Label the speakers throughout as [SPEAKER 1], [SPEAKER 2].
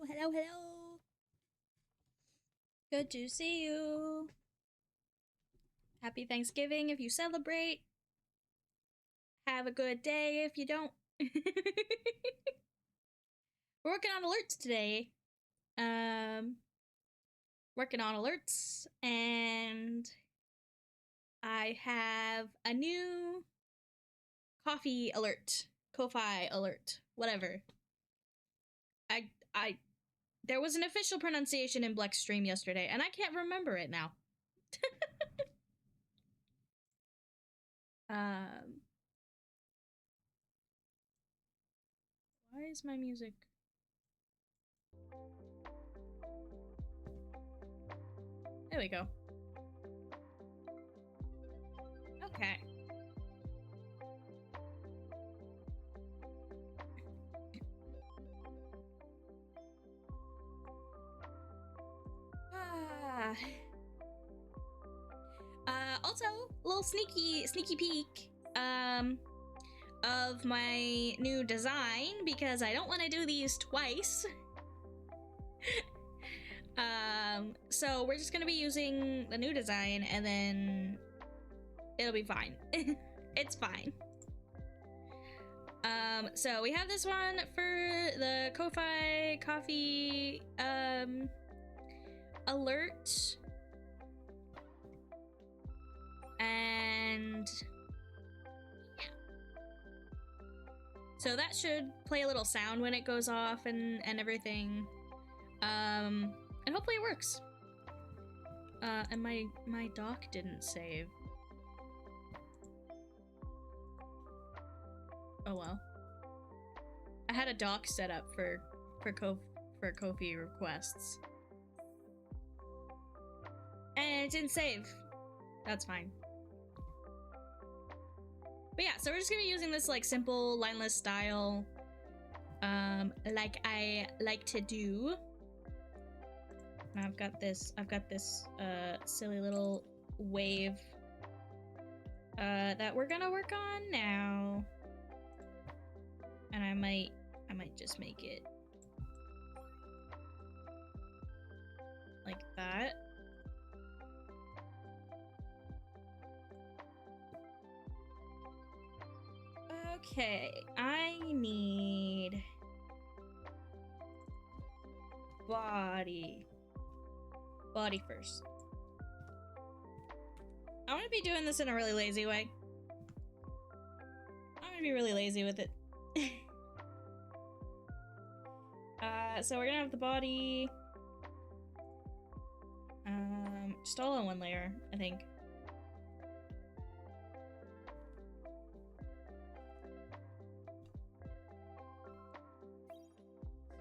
[SPEAKER 1] Hello, hello. Good to see you. Happy Thanksgiving if you celebrate. Have a good day if you don't. We're working on alerts today. Working on alerts, and I have a new coffee alert, Ko-Fi alert, whatever. There was an official pronunciation in Bleckstream yesterday, and I can't remember it now. Why is my music? There we go. Okay. Also, a little sneaky peek, of my new design, because I don't want to do these twice. So we're just gonna be using the new design, and then it'll be fine. It's fine. So we have this one for the Ko-Fi coffee, alert. And yeah. So that should play a little sound when it goes off and everything. And hopefully it works. And my dock didn't save. Oh well. I had a dock set up for Ko-Fi requests. And it didn't save. That's fine. But yeah, so we're just gonna be using this like simple lineless style, like I like to do. And I've got this silly little wave that we're gonna work on now. And I might just make it like that. Okay, I need body first. I'm gonna be doing this in a really lazy way. I'm gonna be really lazy with it. So we're gonna have the body, just all on one layer, I think.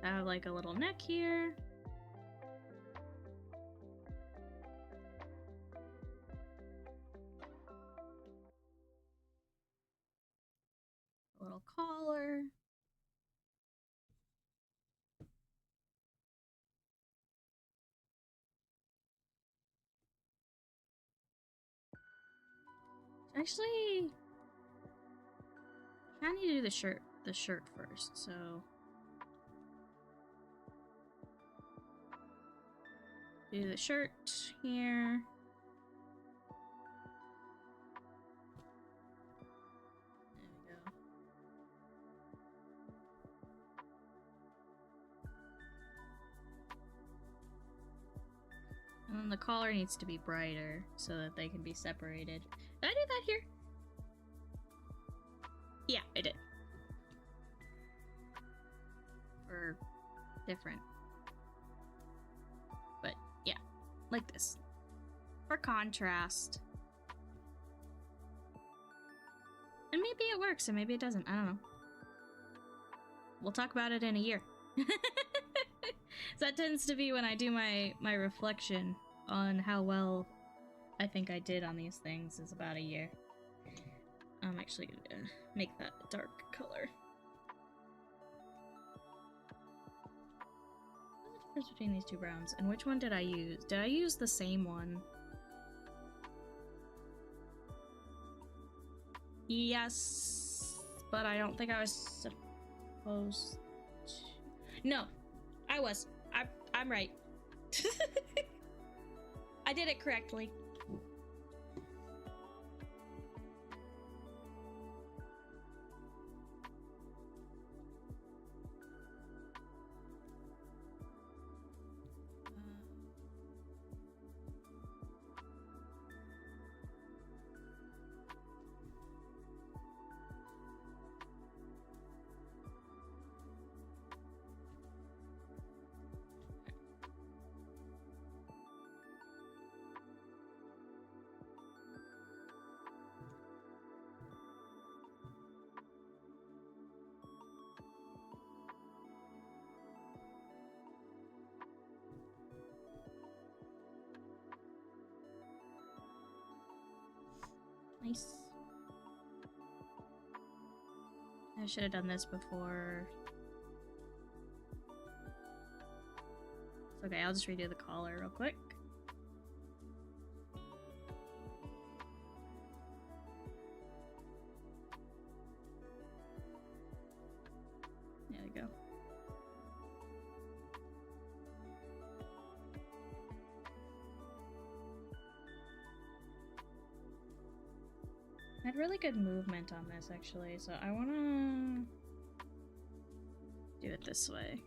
[SPEAKER 1] I have like a little neck here. Actually, I need to do the shirt first, so do the shirt here. There we go. And then the collar needs to be brighter so that they can be separated. Did I do that here? Yeah, I did. Or different. But yeah, like this. For contrast. And maybe it works and maybe it doesn't. I don't know. We'll talk about it in a year. So that tends to be when I do my reflection on how well I think I did on these things is about a year. I'm actually gonna make that a dark color. What's the difference between these two browns? And which one did I use? Did I use the same one? Yes, but I don't think I was supposed to. No, I was. I'm right. I did it correctly. Nice. I should have done this before. It's okay, I'll just redo the collar real quick. There we go. I had really good movement on this actually, so I wanna do it this way.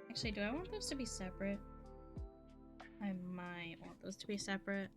[SPEAKER 1] Actually, do I want those to be separate? I might want those to be separate.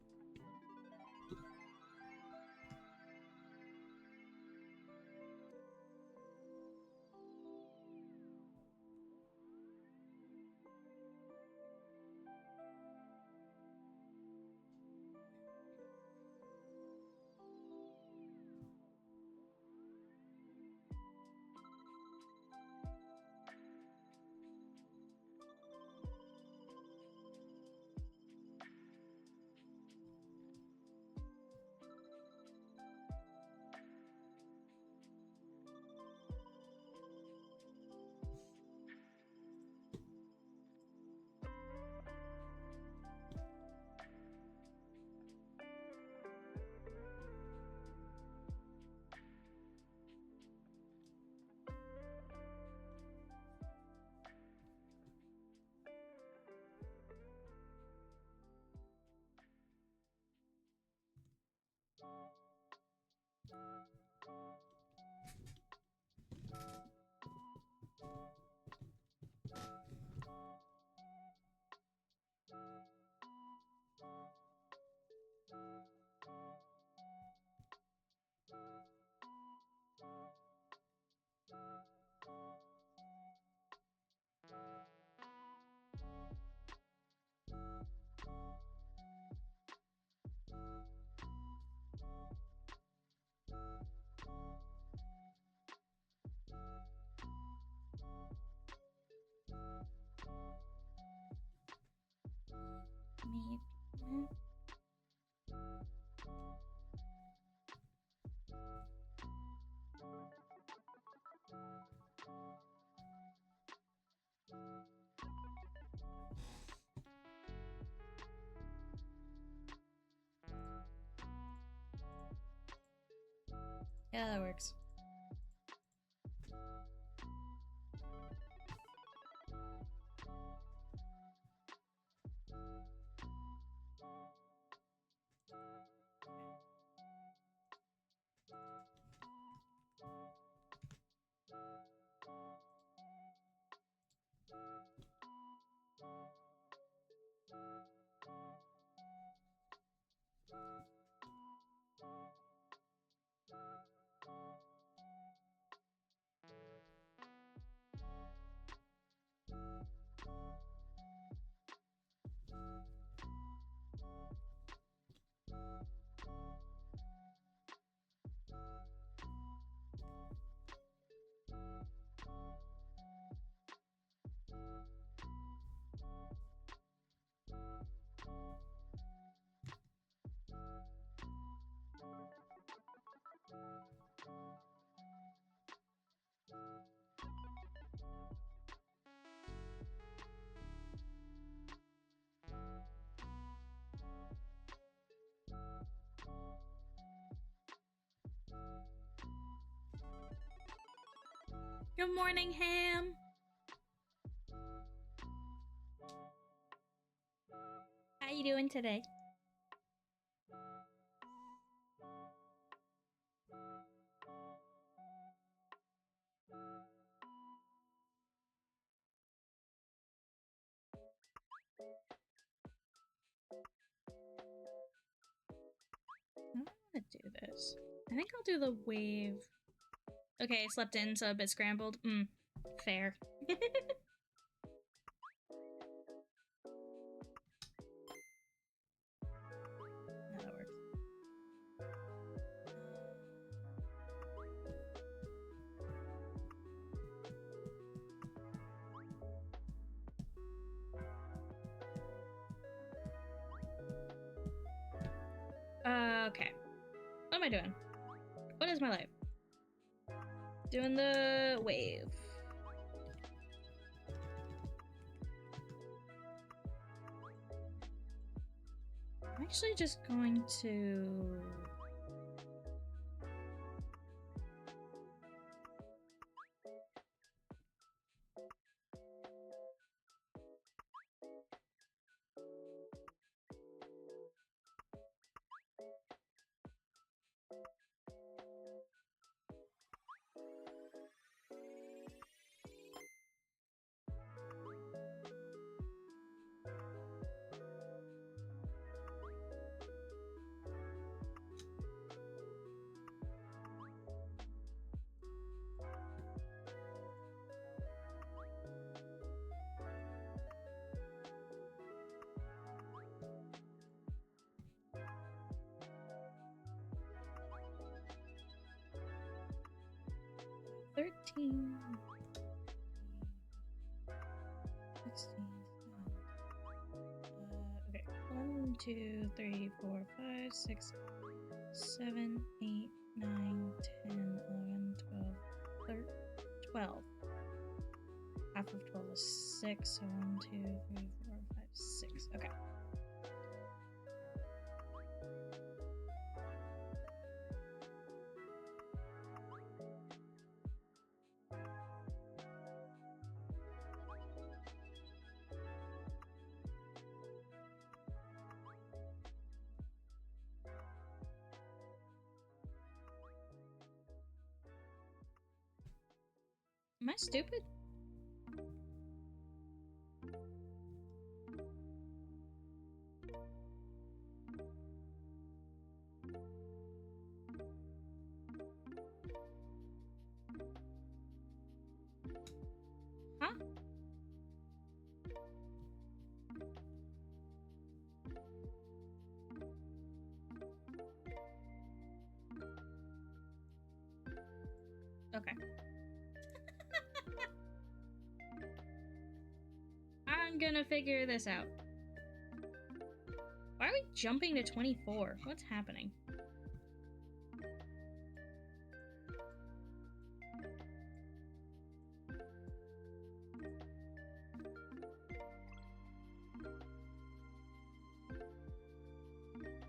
[SPEAKER 1] Yeah, that works. Good morning, Ham. How you doing today? I don't want to do this. I think I'll do the wave. Okay, I slept in, so a bit scrambled. Fair. No, that works. Okay. What am I doing? What is my life? Doing the wave. I'm actually just going to... $13, 16, okay. 1, 2, 3, 4, 5, 6, 7, 8, 9, 10, 11, 12, 12. Half of 12 is 6, so 1, 2, 3, 4, 5, 6. Okay. Am I stupid? Huh? Okay. I'm gonna figure this out. Why are we jumping to 24? What's happening?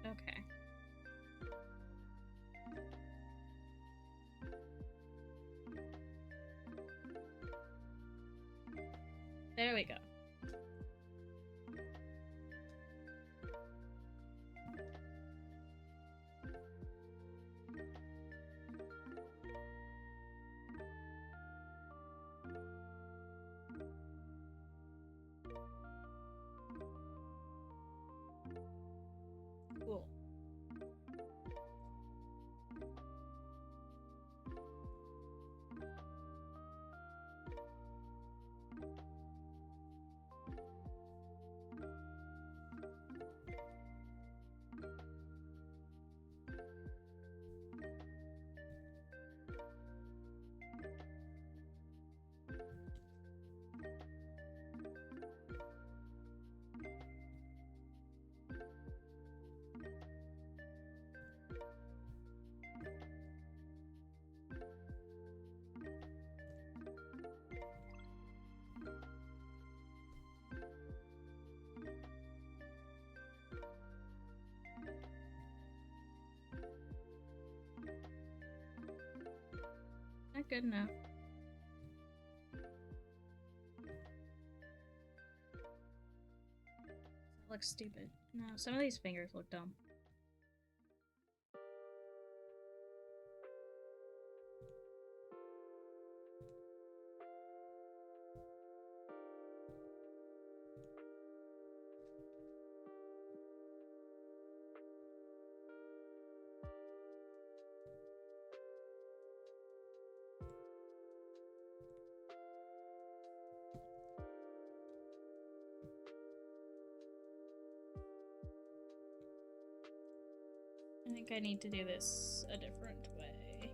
[SPEAKER 1] Okay. Cool. Not good enough. That looks stupid. No, some of these fingers look dumb. I think I need to do this a different way.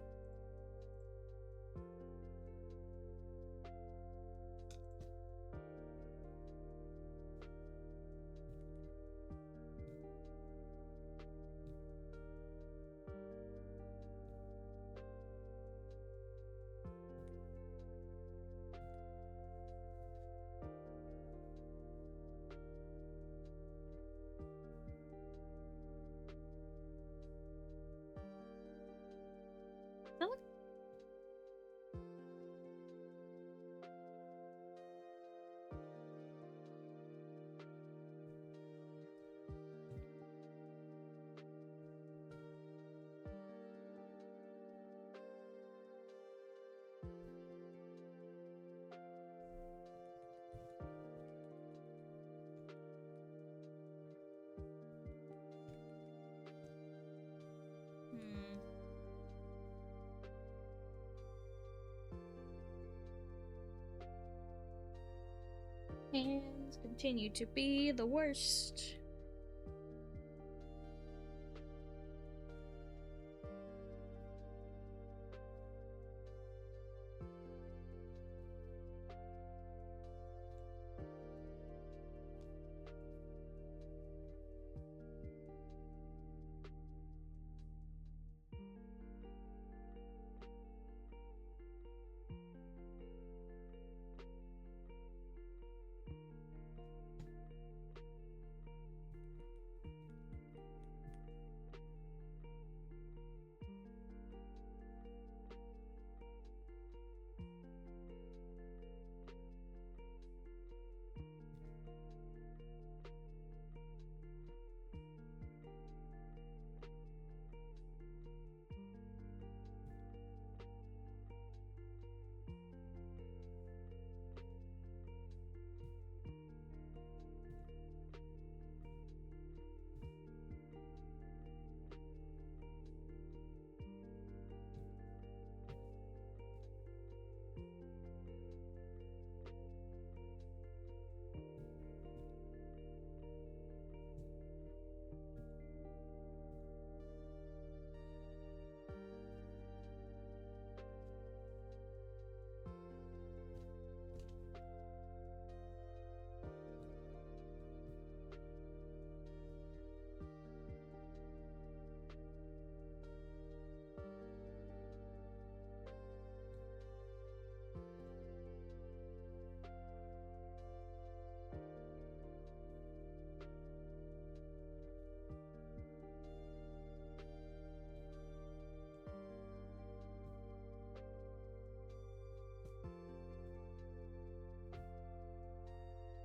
[SPEAKER 1] Hands continue to be the worst.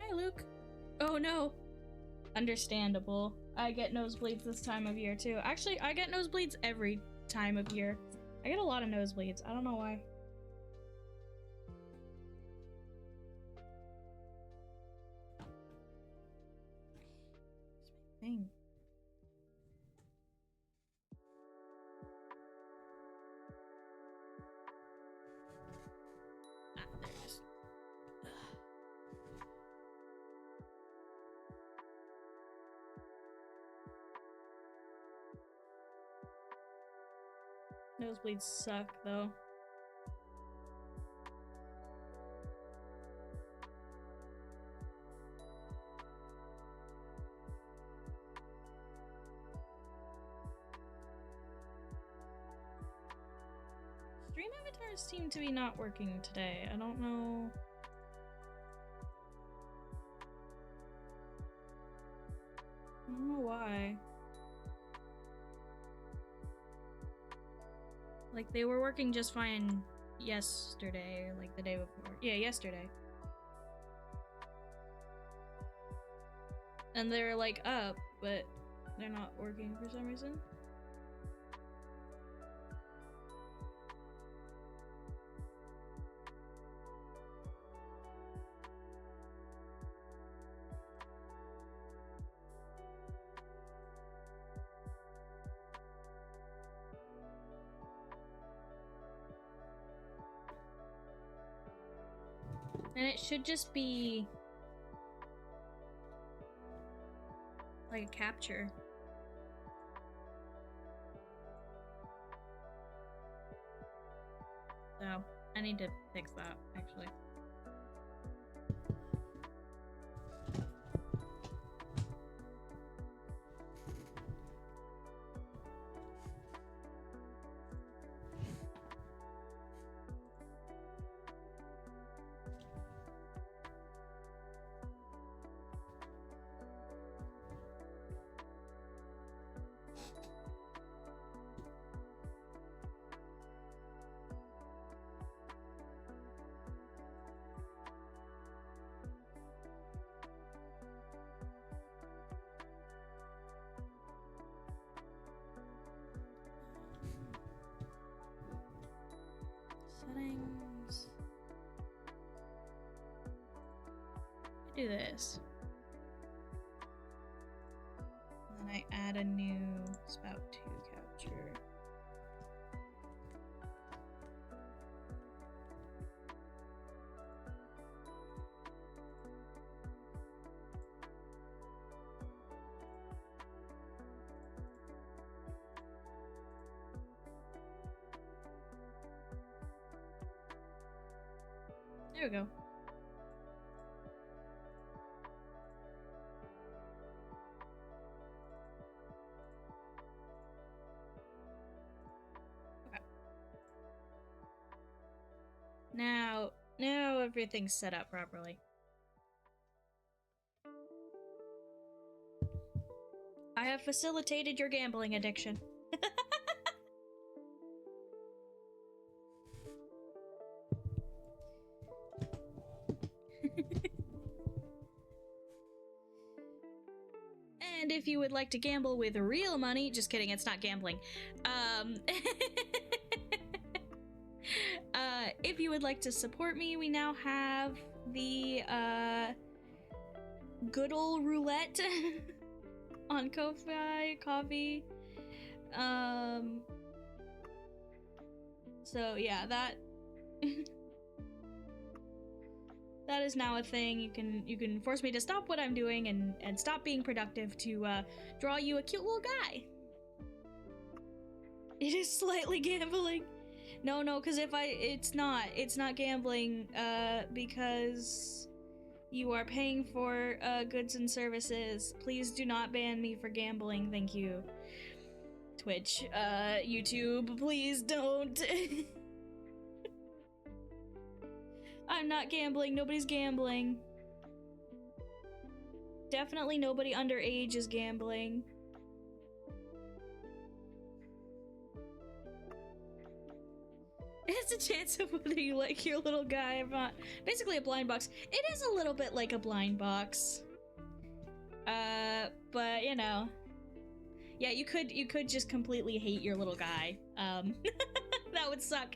[SPEAKER 1] Hi, Luke. Oh no. Understandable. I get nosebleeds this time of year too. Actually, I get nosebleeds every time of year. I get a lot of nosebleeds. I don't know why. Thing. Nosebleeds suck, though. Stream avatars seem to be not working today. I don't know. I don't know why. Like, they were working just fine yesterday, or like the day before. Yeah, yesterday. And they're like up, but they're not working for some reason. And it should just be like a capture. So I need to fix that, actually. Settings. Do this. And then I add a new spout 2 capture. There we go. Okay. Now everything's set up properly. I have facilitated your gambling addiction. And if you would like to gamble with real money, just kidding, it's not gambling. If you would like to support me, we now have the good ol' roulette on Ko-fi. So yeah, that that is now a thing. You can force me to stop what I'm doing and stop being productive to draw you a cute little guy. It is slightly gambling. No, because it's not gambling, because you are paying for goods and services. Please do not ban me for gambling, thank you. Twitch, YouTube, please don't. I'm not gambling, nobody's gambling. Definitely nobody underage is gambling. It's a chance of whether you like your little guy or not. Basically a blind box. It is a little bit like a blind box. But you know. Yeah, you could just completely hate your little guy. That would suck.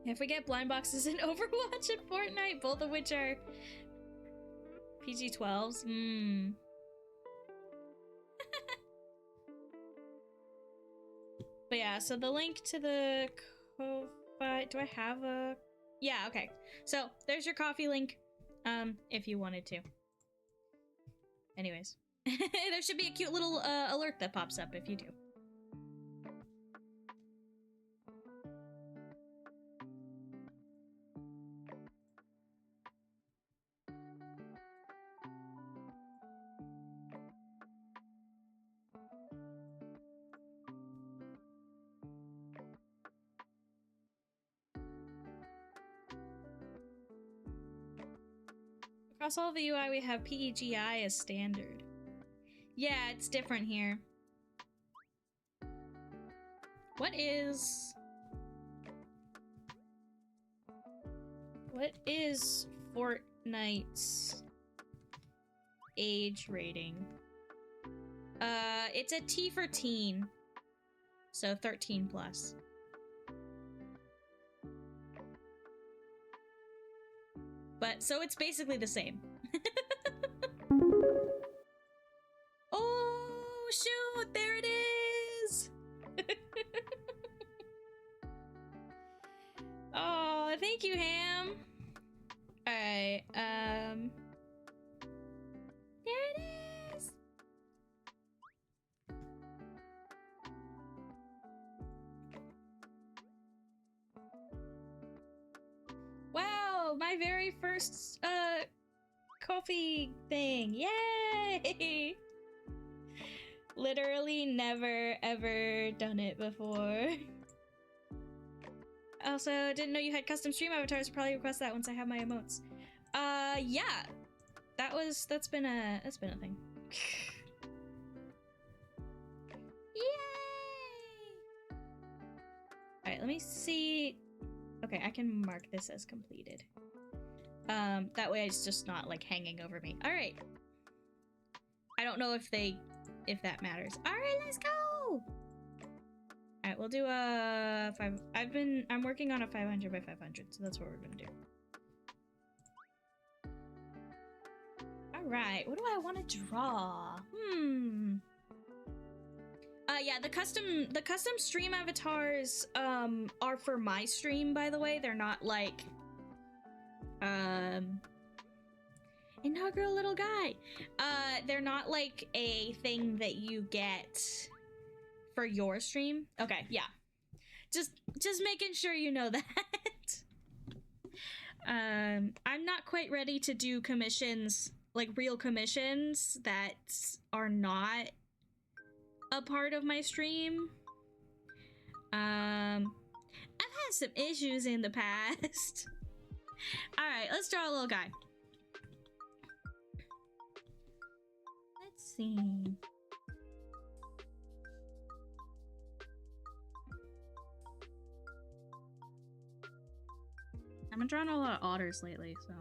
[SPEAKER 1] If we get blind boxes in Overwatch and Fortnite, both of which are PG-12s? Hmm. But yeah, so the link to the Ko-Fi... Do I have a... Yeah, okay. So, there's your coffee link, if you wanted to. Anyways. There should be a cute little alert that pops up if you do. Across all the UI, we have PEGI as standard. Yeah, it's different here. What is Fortnite's age rating? It's a T for teen. So 13 plus. But, so it's basically the same. Oh, shoot! There it is! Oh, thank you, Ham! Alright, there it is! Wow, my very first, coffee thing! Yay! Literally never, ever done it before. Also, didn't know you had custom stream avatars. Probably request that once I have my emotes. Yeah. That's been a thing. Yay! Alright, let me see. Okay, I can mark this as completed. That way it's just not like hanging over me. Alright. I don't know if that matters. Alright, let's go! Alright, we'll do a 5. I'm working on a 500 by 500, so that's what we're gonna do. Alright, what do I want to draw? Yeah, the custom stream avatars, are for my stream, by the way. They're not like, inaugural little guy. They're not like a thing that you get for your stream. Okay, yeah. Just making sure you know that. I'm not quite ready to do commissions, like real commissions that are not a part of my stream. I've had some issues in the past. Alright, let's draw a little guy. Let's see. I've been drawing a lot of otters lately, so.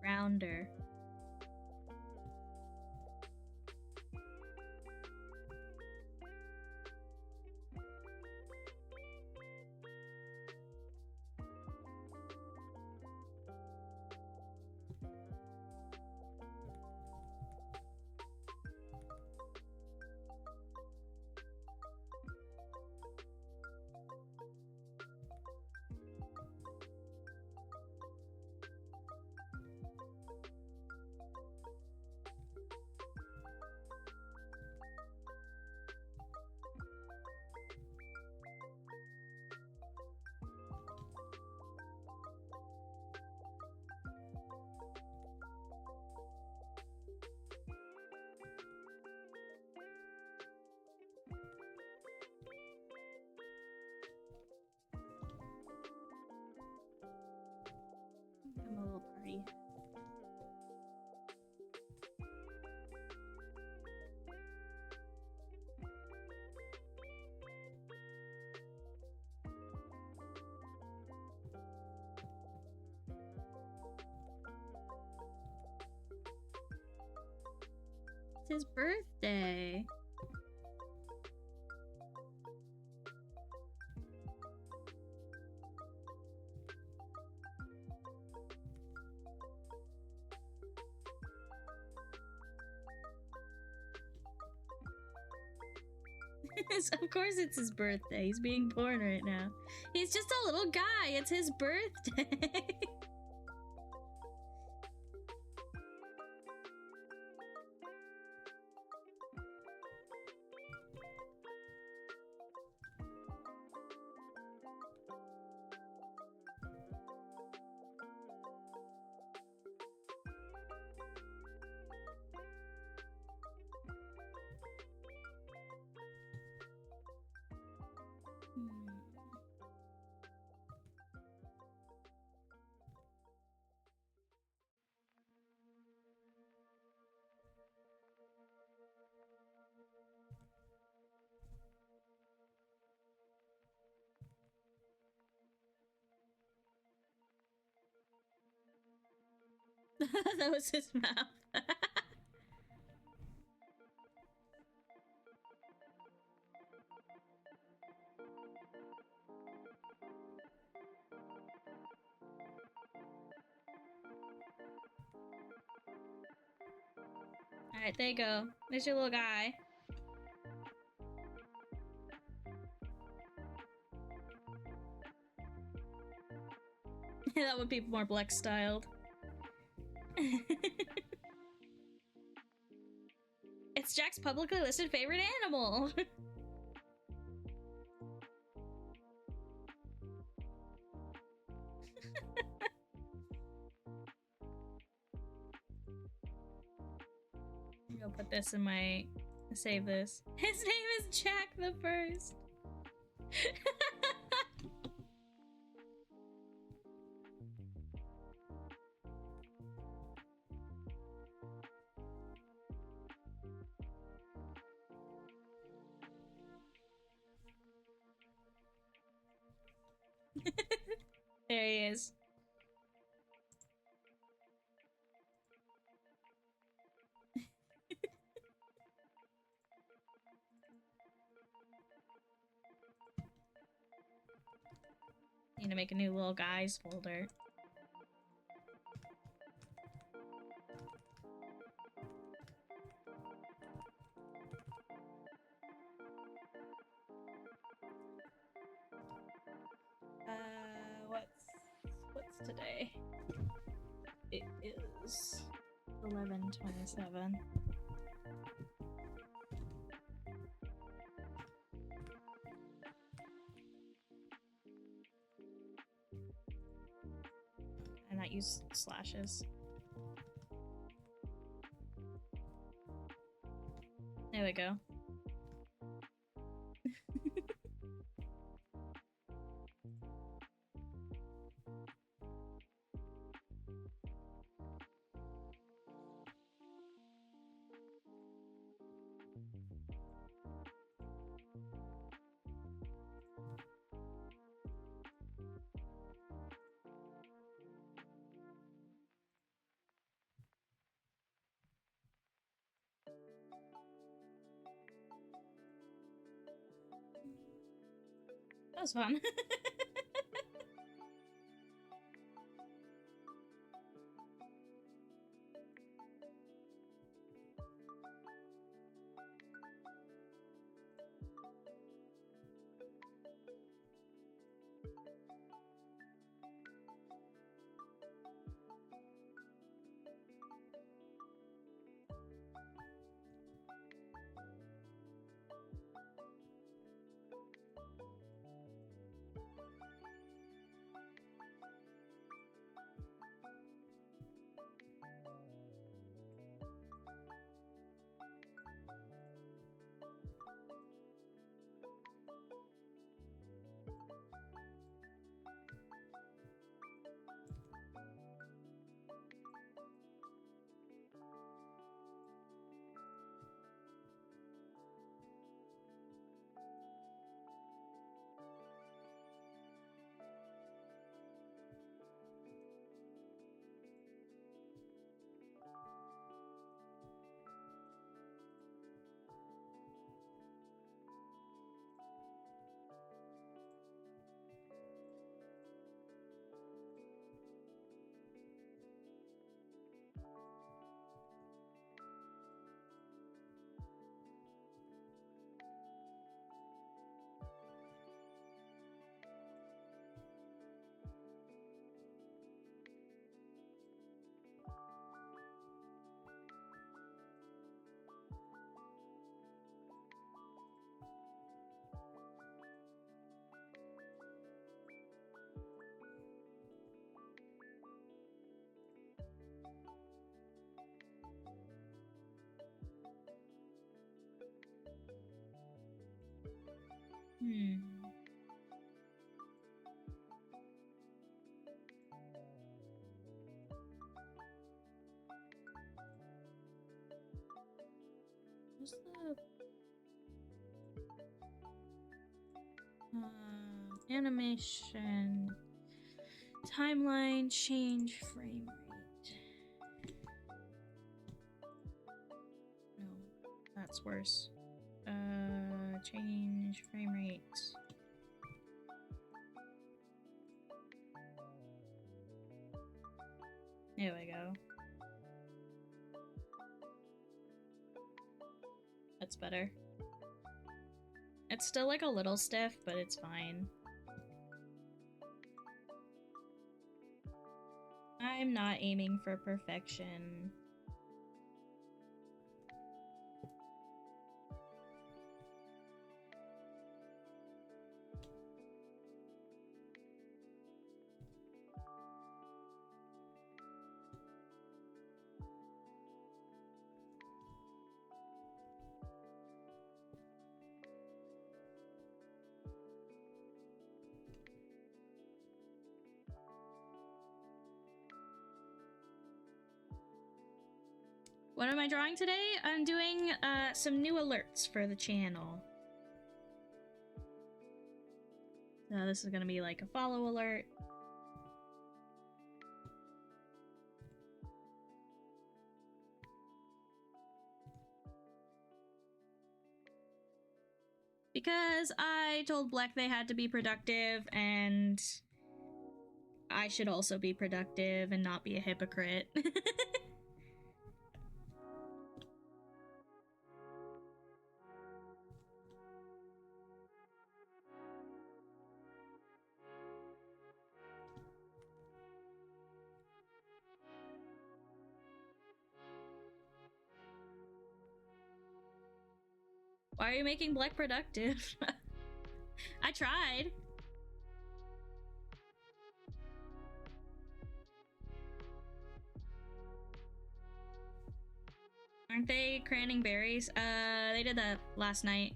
[SPEAKER 1] Rounder. It's his birthday. Of course it's his birthday. He's being born right now. He's just a little guy. It's his birthday. That was his mouth. Alright, there you go. There's your little guy. That would be more Blex styled. It's Jack's publicly listed favorite animal. I'll put this in my... Save this. His name is Jack the First. There he is. Need to make a new little guys folder. What's today? It is 11/27. And not use slashes. There we go. That was fun. Hmm. What's the animation timeline change frame rate? No, that's worse. Change frame rate. There we go. That's better. It's still like a little stiff, but it's fine. I'm not aiming for perfection. What am I drawing today? I'm doing some new alerts for the channel. So this is gonna be like a follow alert. Because I told Black they had to be productive, and I should also be productive and not be a hypocrite. Why are you making Black productive? I tried. Aren't they craning berries? They did that last night.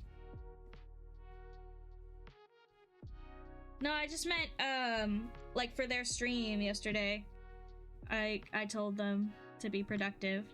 [SPEAKER 1] No, I just meant, like for their stream yesterday. I told them to be productive.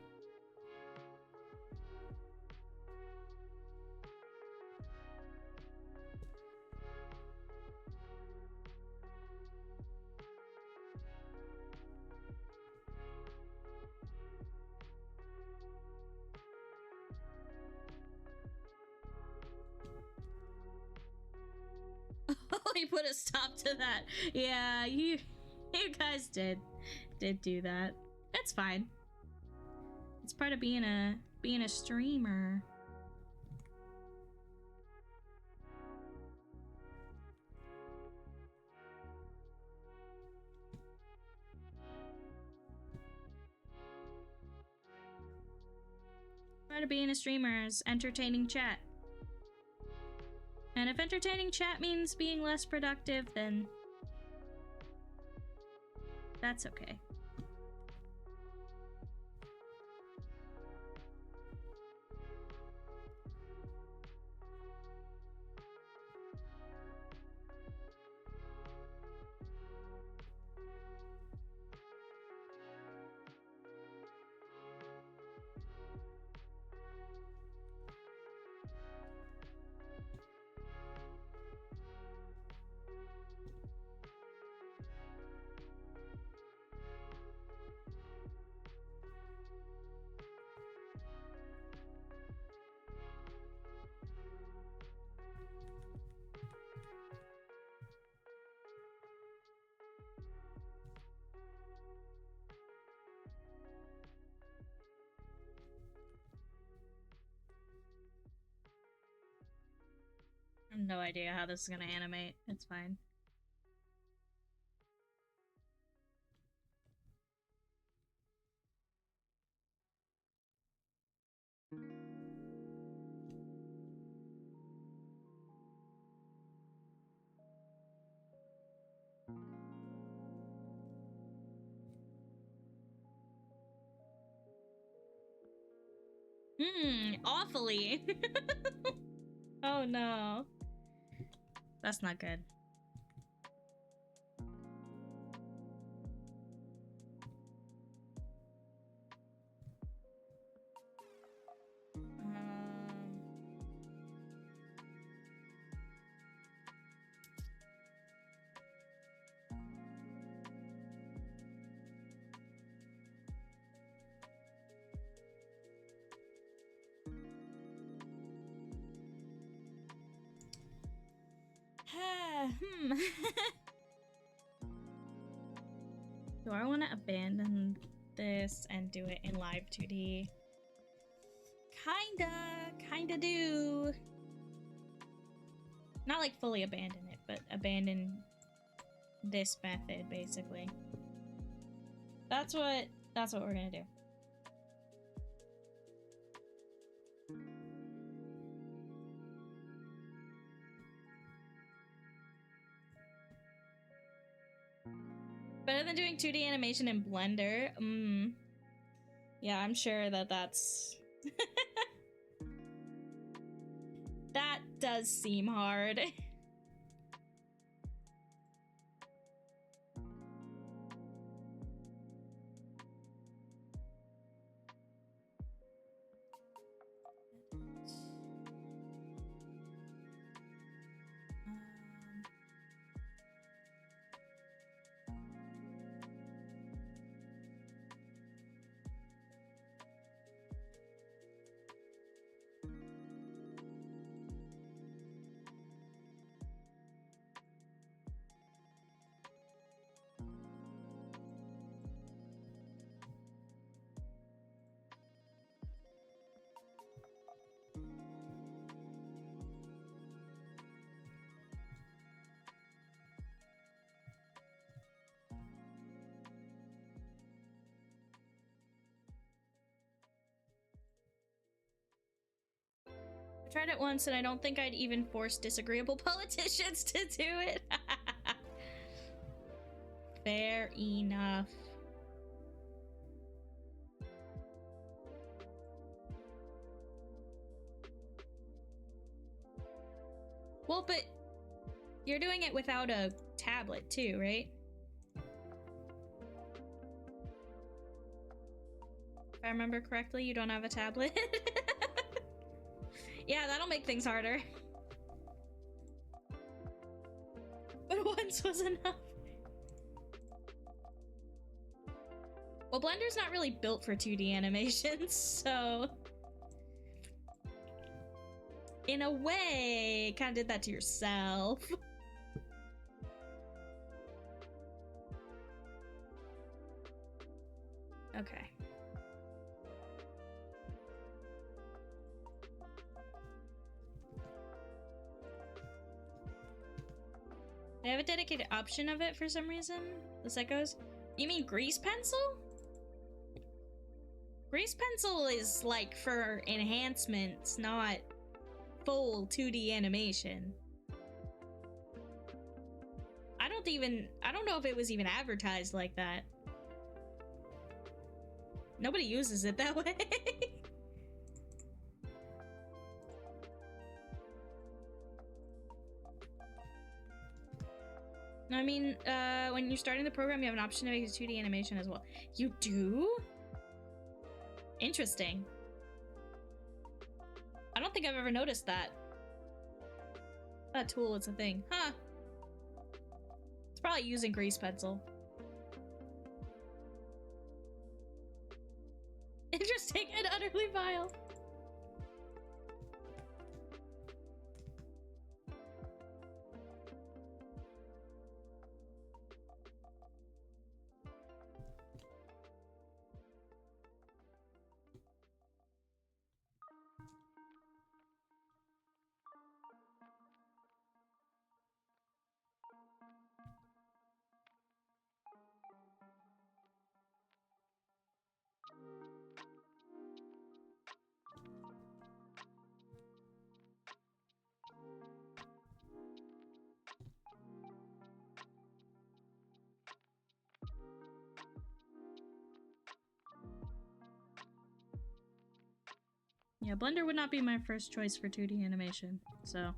[SPEAKER 1] He put a stop to that. Yeah, you guys did do that. It's fine. It's part of being a streamer. Part of being a streamer is entertaining chat. And if entertaining chat means being less productive, then that's okay. I have no idea how this is gonna animate. It's fine. Awfully. Oh no. That's not good. Do I want to abandon this and do it in live 2D? Kinda do. Not like fully abandon it, but abandon this method, basically. That's what we're gonna do. Better than doing 2D animation in Blender. Yeah, I'm sure that's... That does seem hard. I tried it once and I don't think I'd even force disagreeable politicians to do it. Fair enough. Well, but you're doing it without a tablet too, right? If I remember correctly, you don't have a tablet. Yeah, that'll make things harder. But once was enough. Well, Blender's not really built for 2D animations, so... In a way, kind of did that to yourself. Okay. I have a dedicated option of it for some reason. The Psychos. You mean grease pencil? Grease pencil is like for enhancements, not full 2D animation. I don't know if it was even advertised like that. Nobody uses it that way. I mean, when you're starting the program, you have an option to make a 2D animation as well. You do? Interesting. I don't think I've ever noticed that. That tool, it's a thing. Huh. It's probably using grease pencil. Interesting and utterly vile. Yeah, Blender would not be my first choice for 2D animation, so.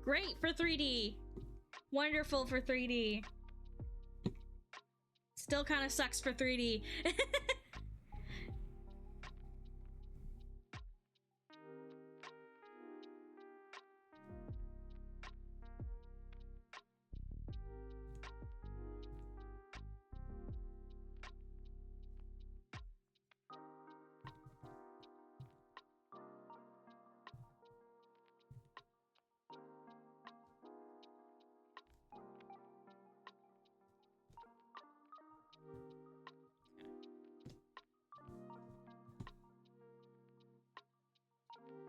[SPEAKER 1] Great for 3D. Wonderful for 3D. Still kind of sucks for 3D.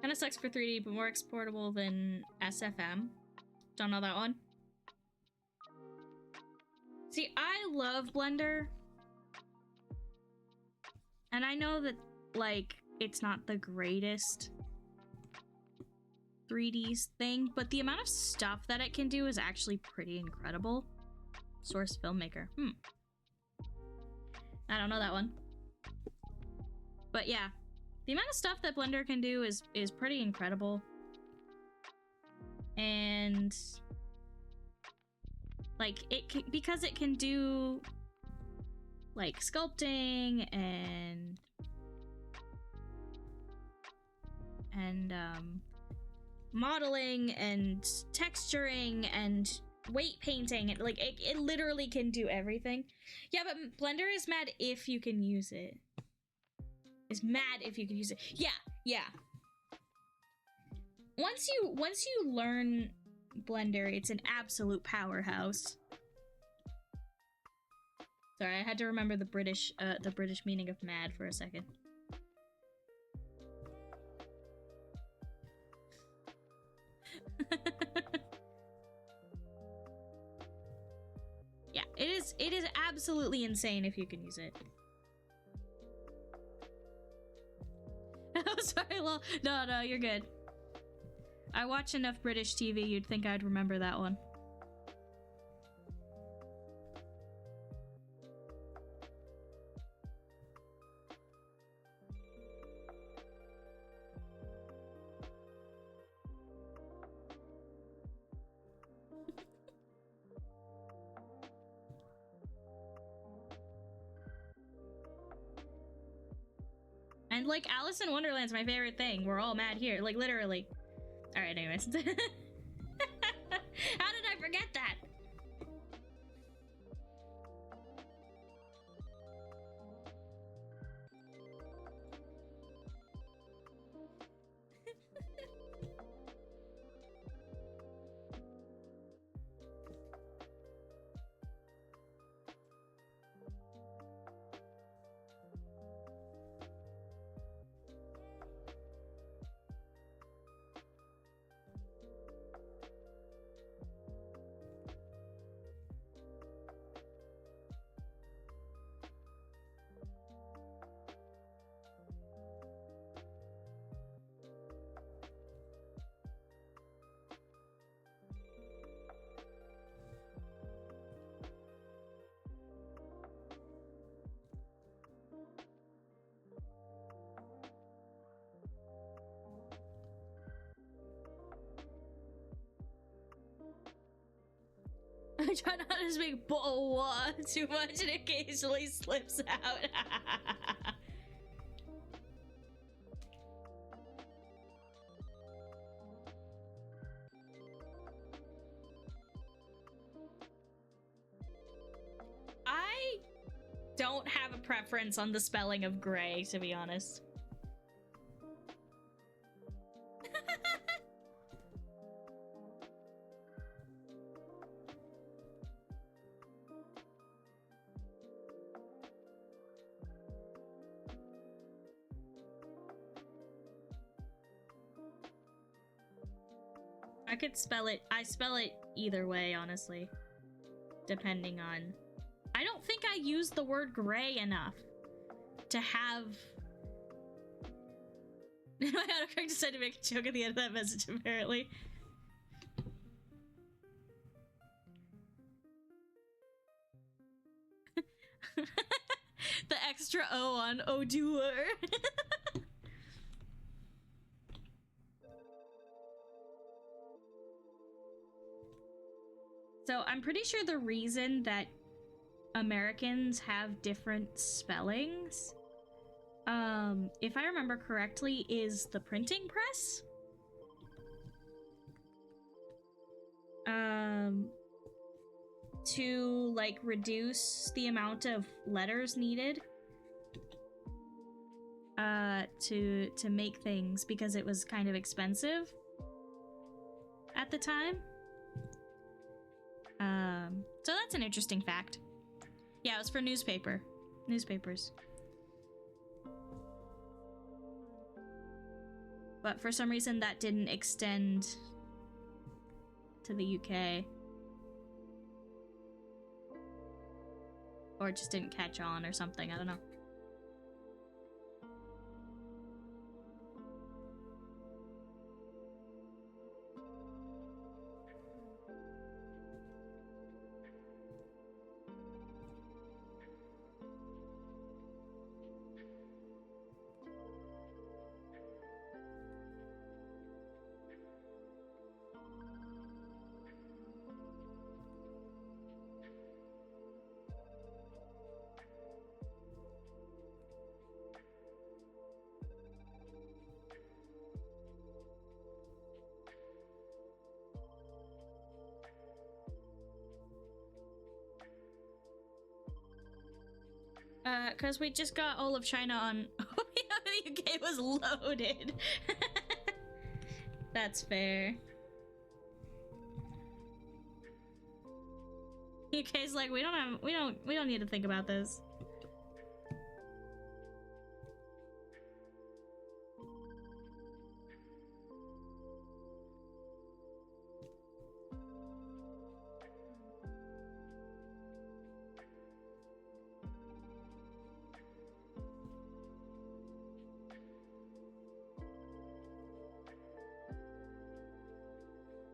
[SPEAKER 1] Kind of sucks for 3D, but more exportable than SFM. Don't know that one. See, I love Blender. And I know that, like, it's not the greatest 3D thing, but the amount of stuff that it can do is actually pretty incredible. Source filmmaker. I don't know that one. But yeah. The amount of stuff that Blender can do is pretty incredible. And like because it can do like sculpting and modeling and texturing and weight painting, and like it literally can do everything. Yeah, but Blender is mad if you can use it. Is mad if you can use it. Yeah. Once you learn Blender, it's an absolute powerhouse. Sorry, I had to remember the British meaning of mad for a second. Yeah, it is absolutely insane if you can use it. Oh, sorry, lol. No, you're good. I watch enough British TV, you'd think I'd remember that one. And like Alice in Wonderland's my favorite thing. We're all mad here, like literally. All right, anyways. How did I forget that? I try not to speak too much and occasionally slips out. I don't have a preference on the spelling of gray, to be honest. I could spell it. I spell it either way, honestly. Depending on... I don't think I use the word gray enough to have... My autocorrect decided to make a joke at the end of that message, apparently. The extra O on Odour. So I'm pretty sure the reason that Americans have different spellings, if I remember correctly, is the printing press. To like reduce the amount of letters needed to make things, because it was kind of expensive at the time. So that's an interesting fact. Yeah, it was for newspapers. But for some reason that didn't extend to the UK. Or it just didn't catch on or something, I don't know. Because we just got all of China on... Oh yeah, the UK was loaded. That's fair. UK's like, we don't need to think about this.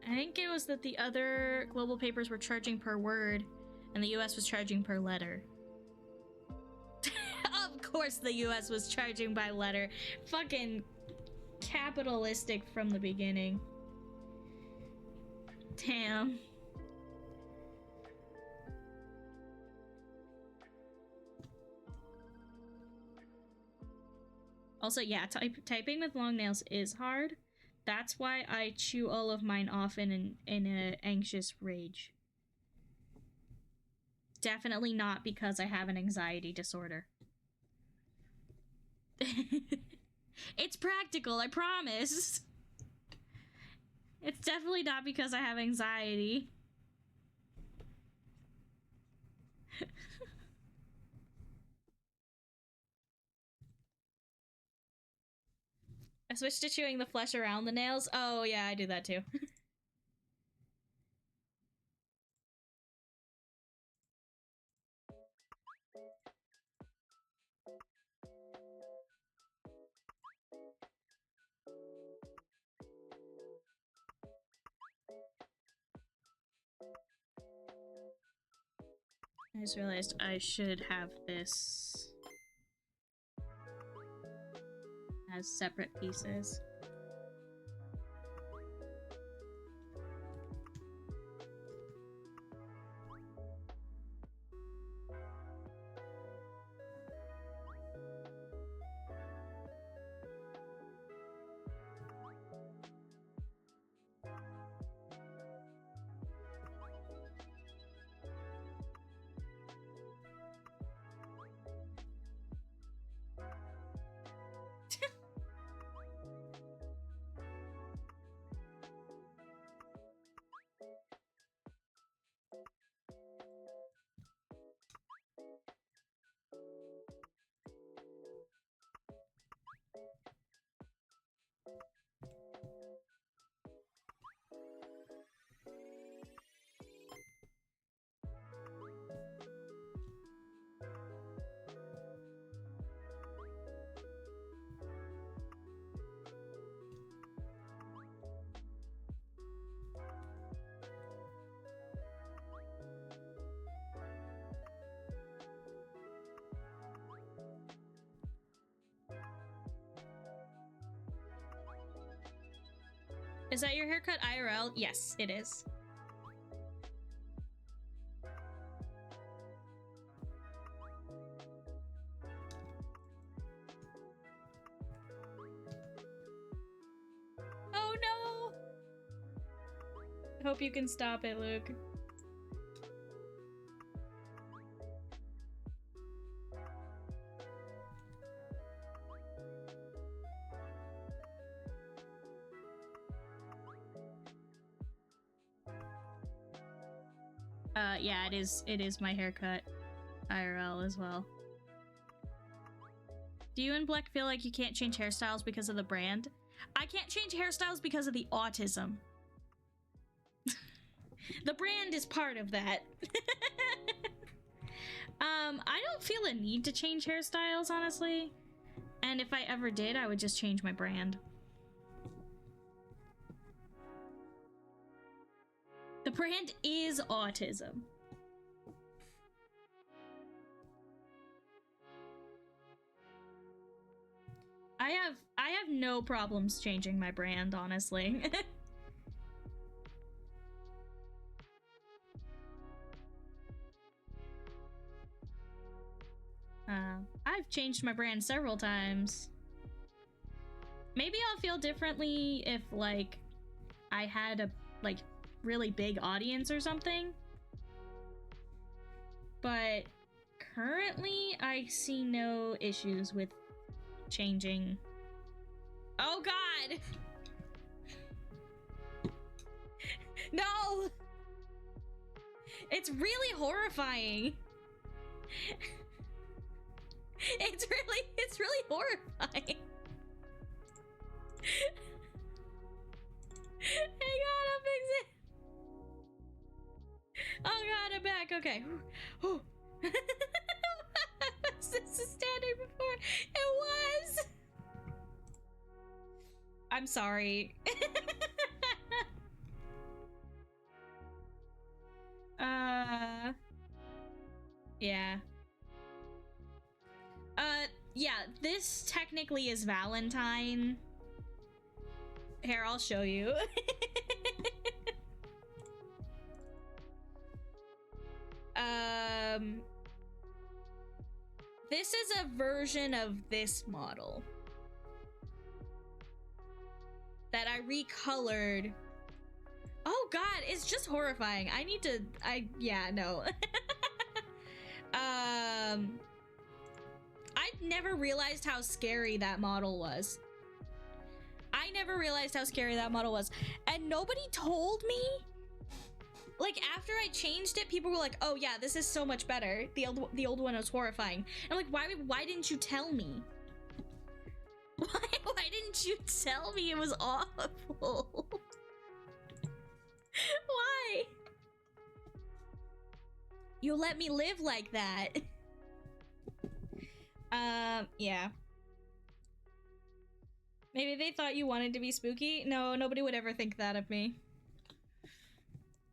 [SPEAKER 1] I think it was that the other global papers were charging per word and the US was charging per letter. Of course the US was charging by letter. Fucking capitalistic from the beginning. Damn. Also, yeah, typing with long nails is hard. That's why I chew all of mine off in an anxious rage. Definitely not because I have an anxiety disorder. It's practical, I promise. It's definitely not because I have anxiety. I switched to chewing the flesh around the nails. Oh yeah, I do that too. I just realized I should have this as separate pieces. Is that your haircut IRL? Yes, it is. Hope you can stop it, Luke. Yeah, it is my haircut. IRL as well. Do you and Black feel like you can't change hairstyles because of the brand? I can't change hairstyles because of the autism. The brand is part of that. I don't feel a need to change hairstyles, honestly. And if I ever did, I would just change my brand. The brand is autism. I have no problems changing my brand, honestly. I've changed my brand several times. Maybe I'll feel differently if, like, I had a, like, really big audience or something. But currently, I see no issues with changing. Oh God! No! It's really horrifying. It's really horrifying. Hang on, I'll fix it. Oh God, I'm back. Okay. Was this the standard before? It was. I'm sorry. Yeah. Yeah, this technically is Valentine. Here, I'll show you. This is a version of this model that I recolored. Oh God, it's just horrifying. I need to, yeah, no. I never realized how scary that model was. I never realized how scary that model was. And nobody told me. Like, after I changed it, people were like, oh yeah, this is so much better. The old one was horrifying. I'm like, why didn't you tell me? Why didn't you tell me it was awful? Why? You let me live like that. Yeah. Maybe they thought you wanted to be spooky? No, nobody would ever think that of me.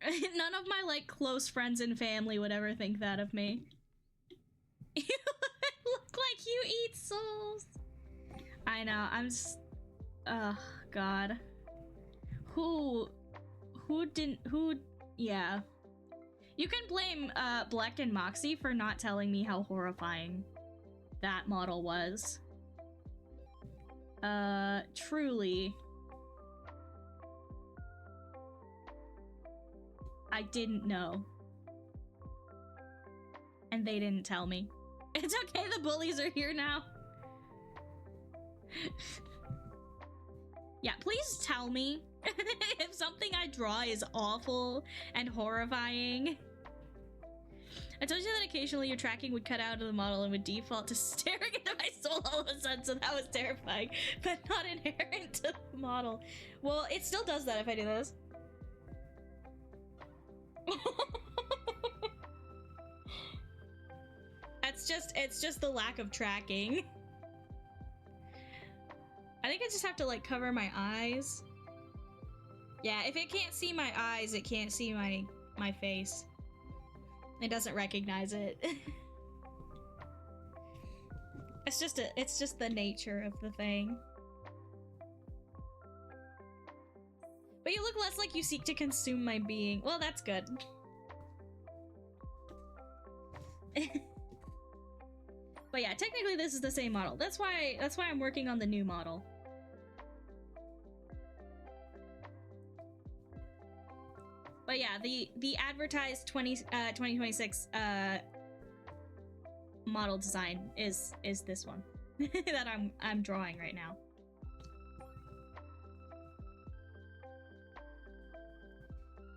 [SPEAKER 1] None of my, like, close friends and family would ever think that of me. You look like you eat souls. I know, I'm just... Oh, God. Who didn't... Yeah. You can blame, Black and Moxie for not telling me how horrifying that model was. Truly. I didn't know. And they didn't tell me. It's okay, the bullies are here now. Yeah, please tell me if something I draw is awful and horrifying. I told you that occasionally your tracking would cut out of the model and would default to staring into my soul all of a sudden, so that was terrifying, but not inherent to the model. Well, it still does that if I do this. It's just the lack of tracking. I think I just have to, like, cover my eyes. Yeah, if it can't see my eyes, it can't see my face. It doesn't recognize it. It's just the nature of the thing. But you look less like you seek to consume my being. Well, that's good. But yeah, technically this is the same model. That's why I'm working on the new model. But yeah, the advertised 2026 model design is this one that I'm drawing right now.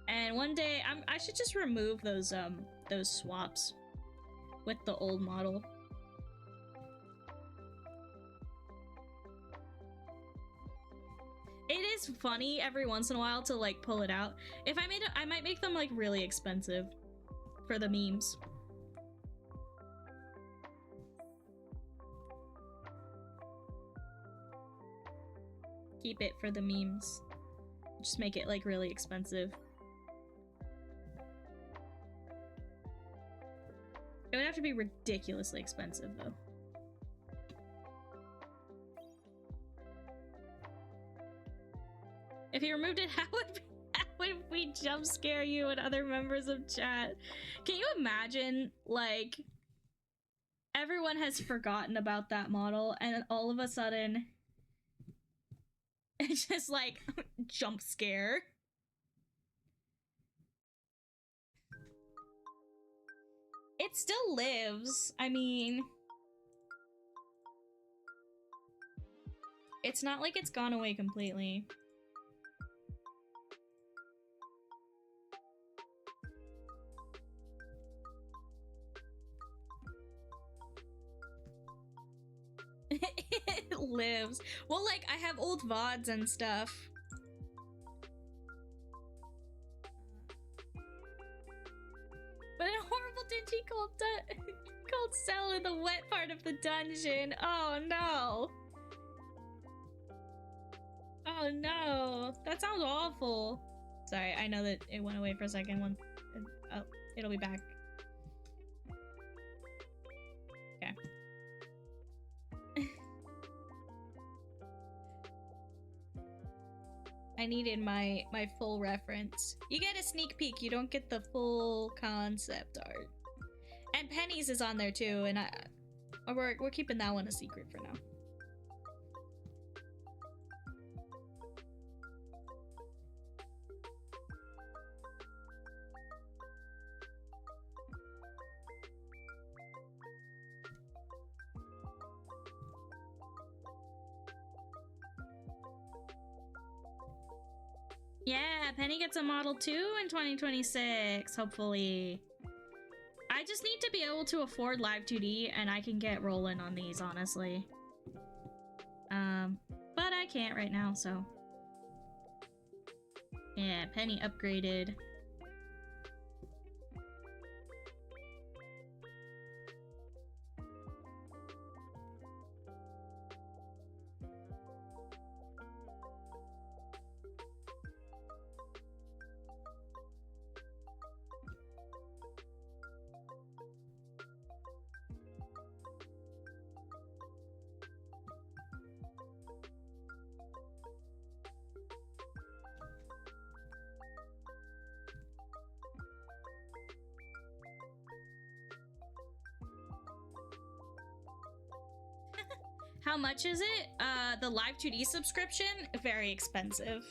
[SPEAKER 1] And one day I should just remove those swaps with the old model. It is funny every once in a while to like pull it out. If I made it, I might make them like really expensive for the memes. Keep it for the memes. Just make it like really expensive. It would have to be ridiculously expensive though. If he removed it, how would we jump scare you and other members of chat? Can you imagine, like, everyone has forgotten about that model and all of a sudden it's just like jump scare. It still lives. I mean, it's not like it's gone away completely. It lives. Well, like, I have old VODs and stuff. But a horrible dingy cold cell in the wet part of the dungeon. Oh no. Oh no. That sounds awful. Sorry, I know that it went away for a second. Oh, it'll be back. Okay. I needed my full reference. You get a sneak peek, you don't get the full concept art. And Penny's is on there too, and we're keeping that one a secret for now. Yeah, Penny gets a model too in 2026, hopefully. I just need to be able to afford Live 2D and I can get rolling on these, honestly. But I can't right now, so. Yeah, Penny upgraded. How much is it? The Live 2D subscription? Very expensive.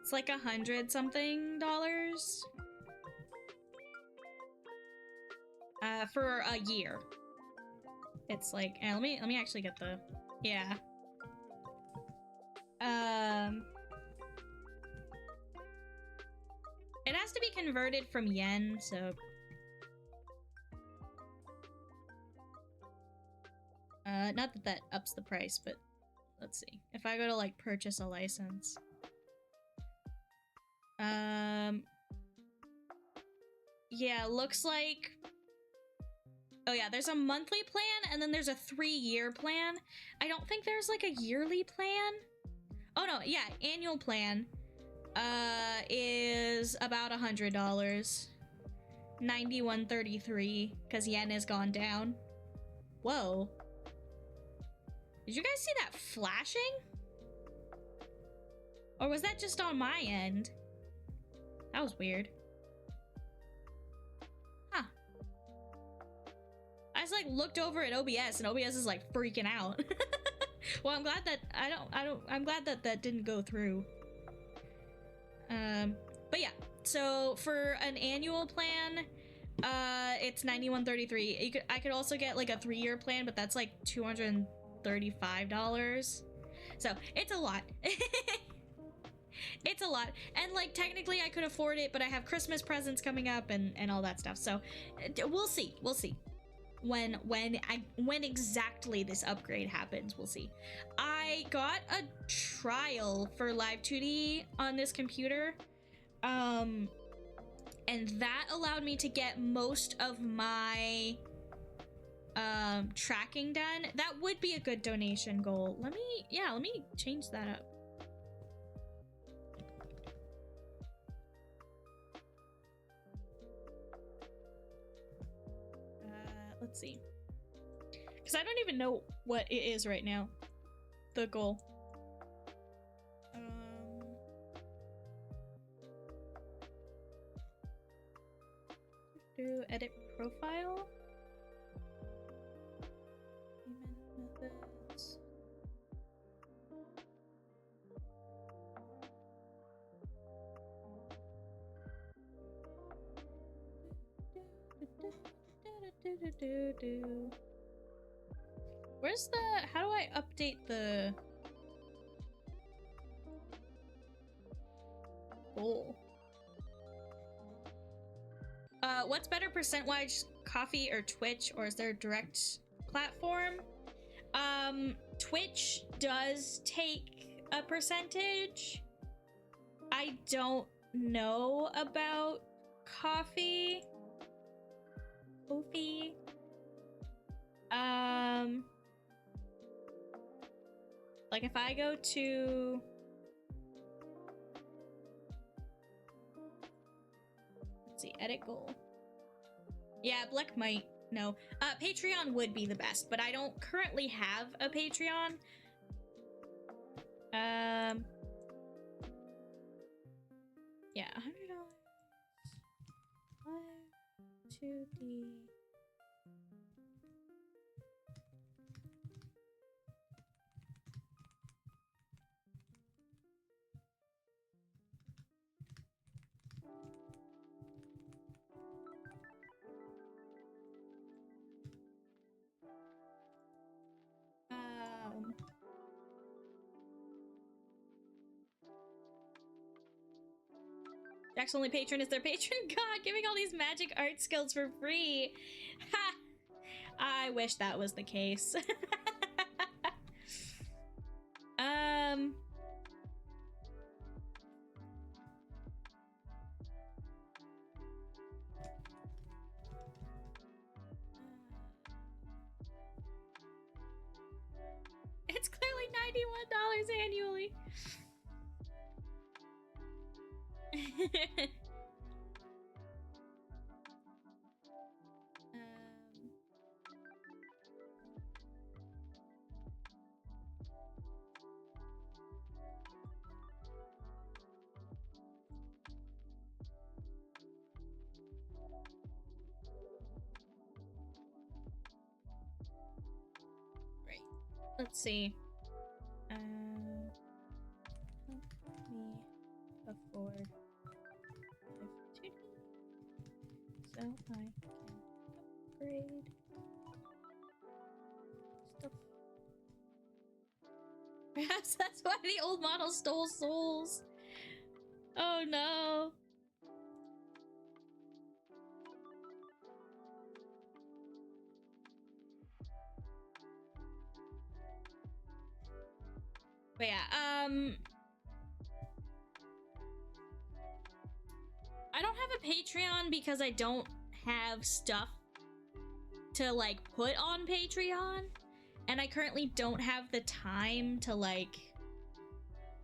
[SPEAKER 1] It's like $100 something. For a year. It's like, let me actually get the, yeah. It has to be converted from yen, so. Not that that ups the price, but let's see. If I go to like purchase a license. Yeah, looks like, oh yeah, there's a monthly plan and then there's a 3-year plan. I don't think there's like a yearly plan. Oh no, yeah, annual plan is about $100. 91.33 because yen has gone down. Whoa. Did you guys see that flashing? Or was that just on my end? That was weird. Huh. I just like looked over at OBS and OBS is like freaking out. Well, I'm glad that I'm glad that that didn't go through. But yeah, So for an annual plan, it's $91.33. I could also get like a 3-year plan, but that's like $235. So it's a lot. It's a lot. And like technically I could afford it, but I have Christmas presents coming up and all that stuff. So we'll see. We'll see. When exactly this upgrade happens, we'll see. I got a trial for Live 2D on this computer. And that allowed me to get most of my tracking done. That would be a good donation goal. Let me change that up. Let's see. Because I don't even know what it is right now. The goal. Do edit profile. Payment methods. Where's the, how do I update the goal? What's better, percent-wise, Coffee or Twitch, or is there a direct platform? Twitch does take a percentage. I don't know about Coffee. Like if I go to, let's see, edit goal. Yeah, Black might, no. Patreon would be the best, but I don't currently have a Patreon. Yeah, $100. 2D. Jack's only patron is their patron god, giving all these magic art skills for free. Ha! I wish that was the case. It's clearly $91 annually. Right. Let's see. Help me afford Live 2D so I can upgrade stuff. Perhaps that's why the old model stole souls. Oh no. But yeah, I don't have a Patreon because I don't have stuff to like put on Patreon, and I currently don't have the time to like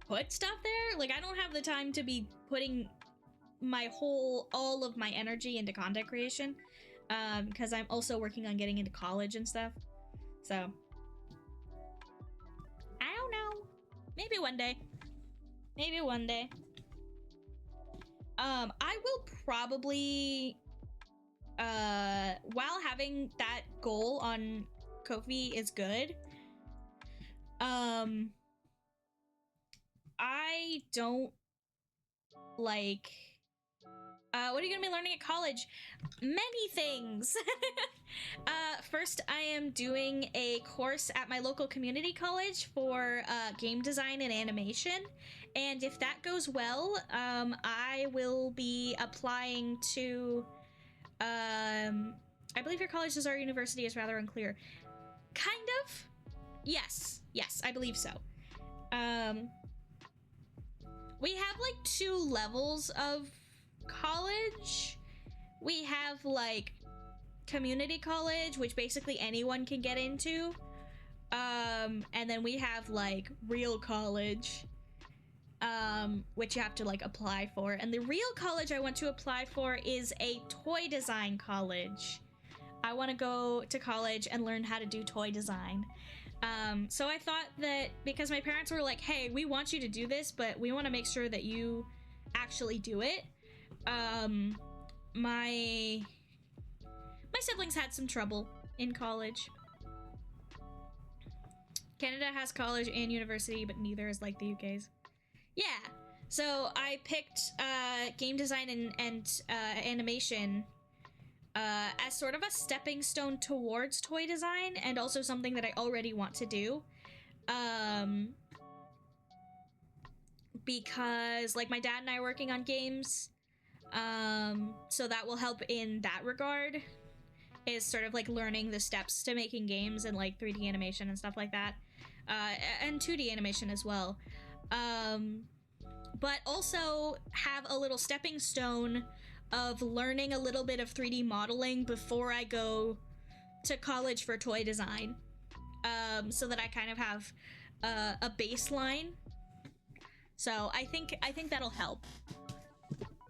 [SPEAKER 1] put stuff there. Like I don't have the time to be putting my all of my energy into content creation, because I'm also working on getting into college and stuff. So I don't know. Maybe one day. Maybe one day. I will probably, while having that goal on Ko-fi is good, I don't like What are you gonna be learning at college? Many things. First, I am doing a course at my local community college for game design and animation. And if that goes well, I will be applying to, I believe your college is our university is rather unclear. Kind of? Yes, I believe so. We have like 2 levels of college. We have like community college, which basically anyone can get into. And then we have like real college, which you have to like apply for. And the real college I want to apply for is a toy design college. I want to go to college and learn how to do toy design. So I thought that because my parents were like, hey, we want you to do this, but we want to make sure that you actually do it. My siblings had some trouble in college. Canada has college and university, but neither is like the UK's. Yeah, so I picked game design and animation as sort of a stepping stone towards toy design, and also something that I already want to do. Because like my dad and I are working on games, so that will help in that regard, is sort of like learning the steps to making games and like 3D animation and stuff like that, and 2D animation as well. But also have a little stepping stone of learning a little bit of 3D modeling before I go to college for toy design, so that I kind of have a baseline. So I think that'll help,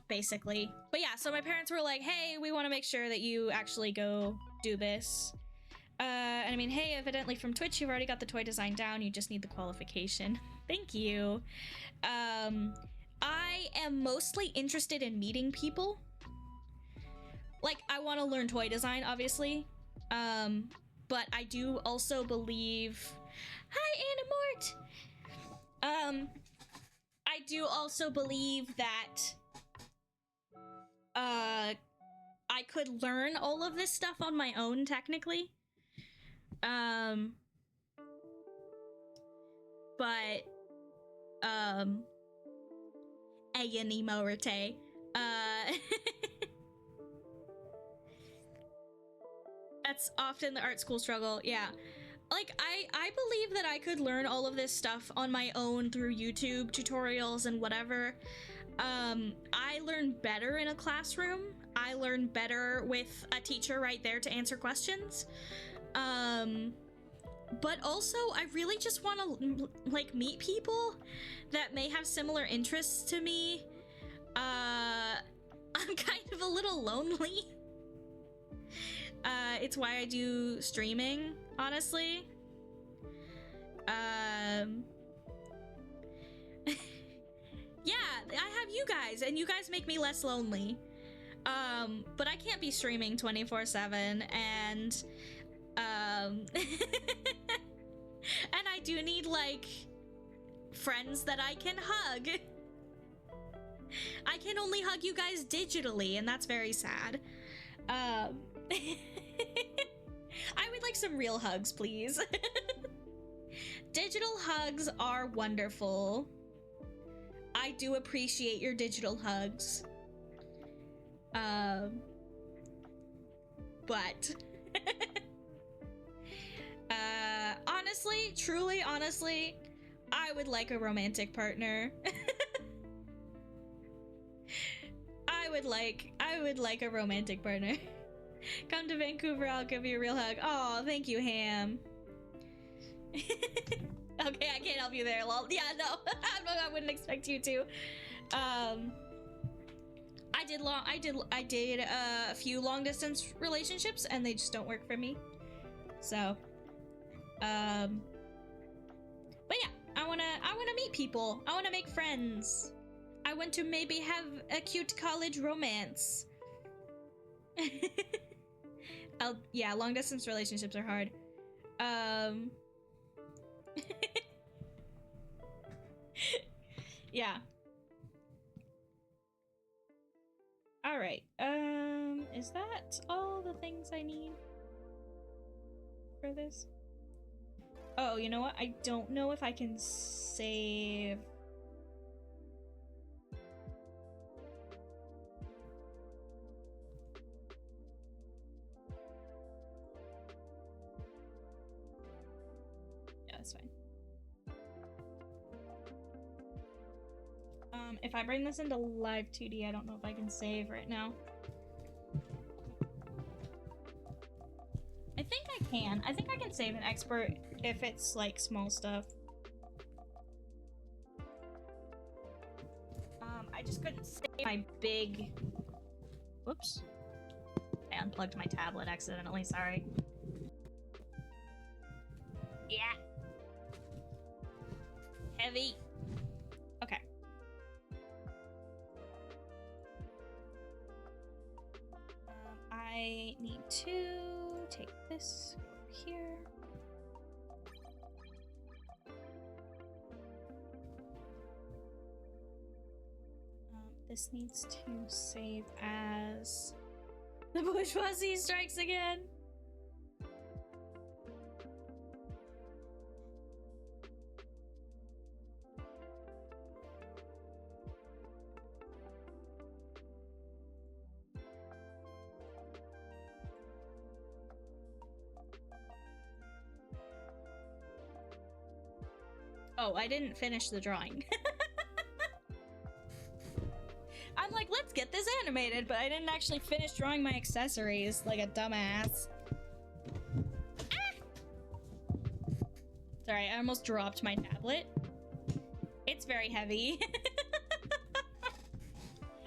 [SPEAKER 1] basically. But yeah, so my parents were like, hey, we want to make sure that you actually go do this. And I mean, hey, evidently from Twitch you've already got the toy design down, you just need the qualification. Thank you. I am mostly interested in meeting people. Like, I want to learn toy design, obviously. But I do also believe... Hi, Animort! I do also believe that I could learn all of this stuff on my own, technically. But Ayanimorite. That's often the art school struggle, yeah. Like, I believe that I could learn all of this stuff on my own through YouTube tutorials and whatever. I learn better in a classroom. I learn better with a teacher right there to answer questions. But also, I really just want to, like, meet people that may have similar interests to me. I'm kind of a little lonely. It's why I do streaming, honestly. Yeah, I have you guys, and you guys make me less lonely. But I can't be streaming 24/7, and and I do need, like, friends that I can hug. I can only hug you guys digitally, and that's very sad. I would like some real hugs, please. Digital hugs are wonderful. I do appreciate your digital hugs. But honestly, truly, honestly, I would like a romantic partner. I would like a romantic partner. Come to Vancouver, I'll give you a real hug. Oh, thank you, Ham. Okay, I can't help you there, lol. Yeah, no, I wouldn't expect you to. I did a few long distance relationships, and they just don't work for me. So, but yeah, I wanna meet people. I wanna make friends. I want to maybe have a cute college romance. Yeah, long distance relationships are hard. Yeah. All things I need for this. Oh, you know what? I don't know if I can save. Yeah, that's fine. If I bring this into live 2D, I don't know if I can save right now. I think I can. I think I can save an expert if it's like small stuff. I just couldn't save my big... Whoops. I unplugged my tablet accidentally, sorry. Yeah. Heavy. Okay. I need to take this over here. This needs to save as the bourgeoisie strikes again. Oh, I didn't finish the drawing. I'm like, let's get this animated, but I didn't actually finish drawing my accessories like a dumbass. Ah! Sorry, I almost dropped my tablet. It's very heavy.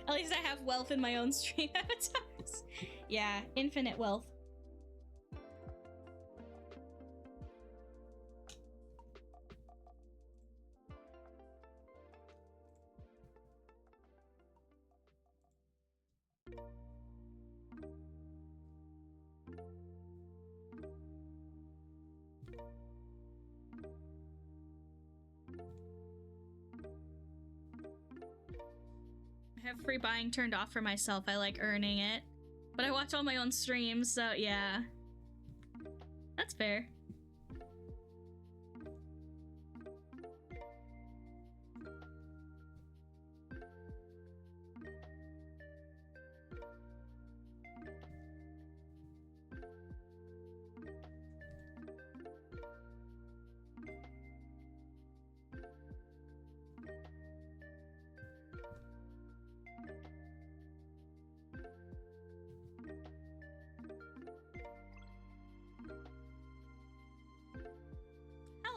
[SPEAKER 1] At least I have wealth in my own stream avatars. Yeah, infinite wealth. I have free buying turned off for myself. I like earning it. But I watch all my own streams, so yeah. That's fair.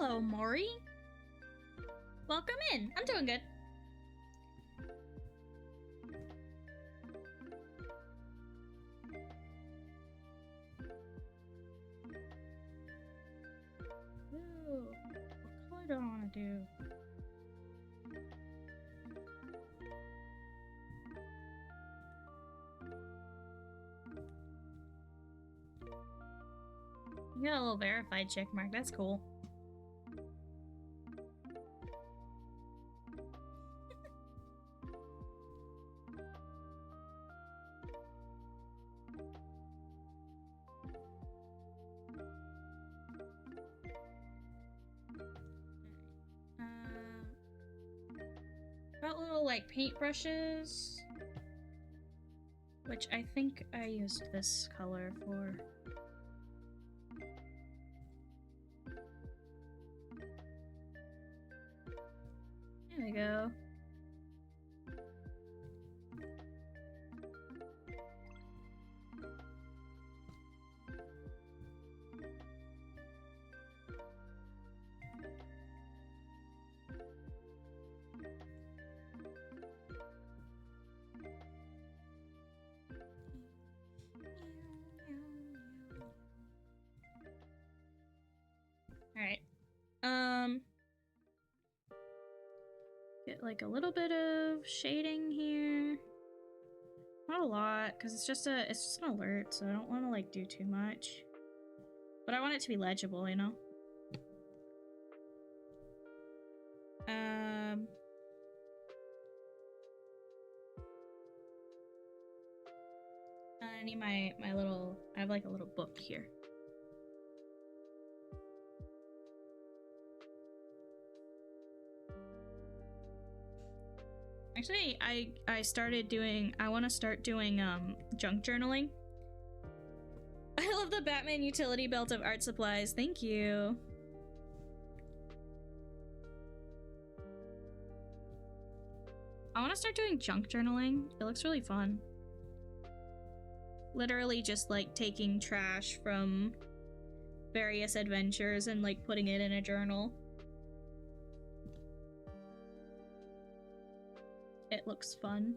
[SPEAKER 1] Hello, Maury. Welcome in. I'm doing good. Ooh, what color do I want to do? You got a little verified check mark. That's cool. Got little like paintbrushes, which I think I used this color for. There we go. Alright. Get like a little bit of shading here. Not a lot, because it's just an alert, so I don't want to like do too much. But I want it to be legible, you know? I need my little I have like a little book here. Actually, I started doing, I want to start doing junk journaling. I love the Batman utility belt of art supplies. Thank you. I want to start doing junk journaling. It looks really fun. Literally just like taking trash from various adventures and like putting it in a journal. It looks fun.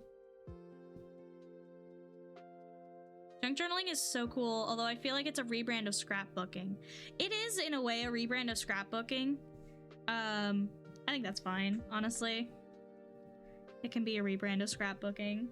[SPEAKER 1] Junk journaling is so cool, although I feel like it's a rebrand of scrapbooking. It is, in a way, a rebrand of scrapbooking. I think that's fine, honestly. It can be a rebrand of scrapbooking.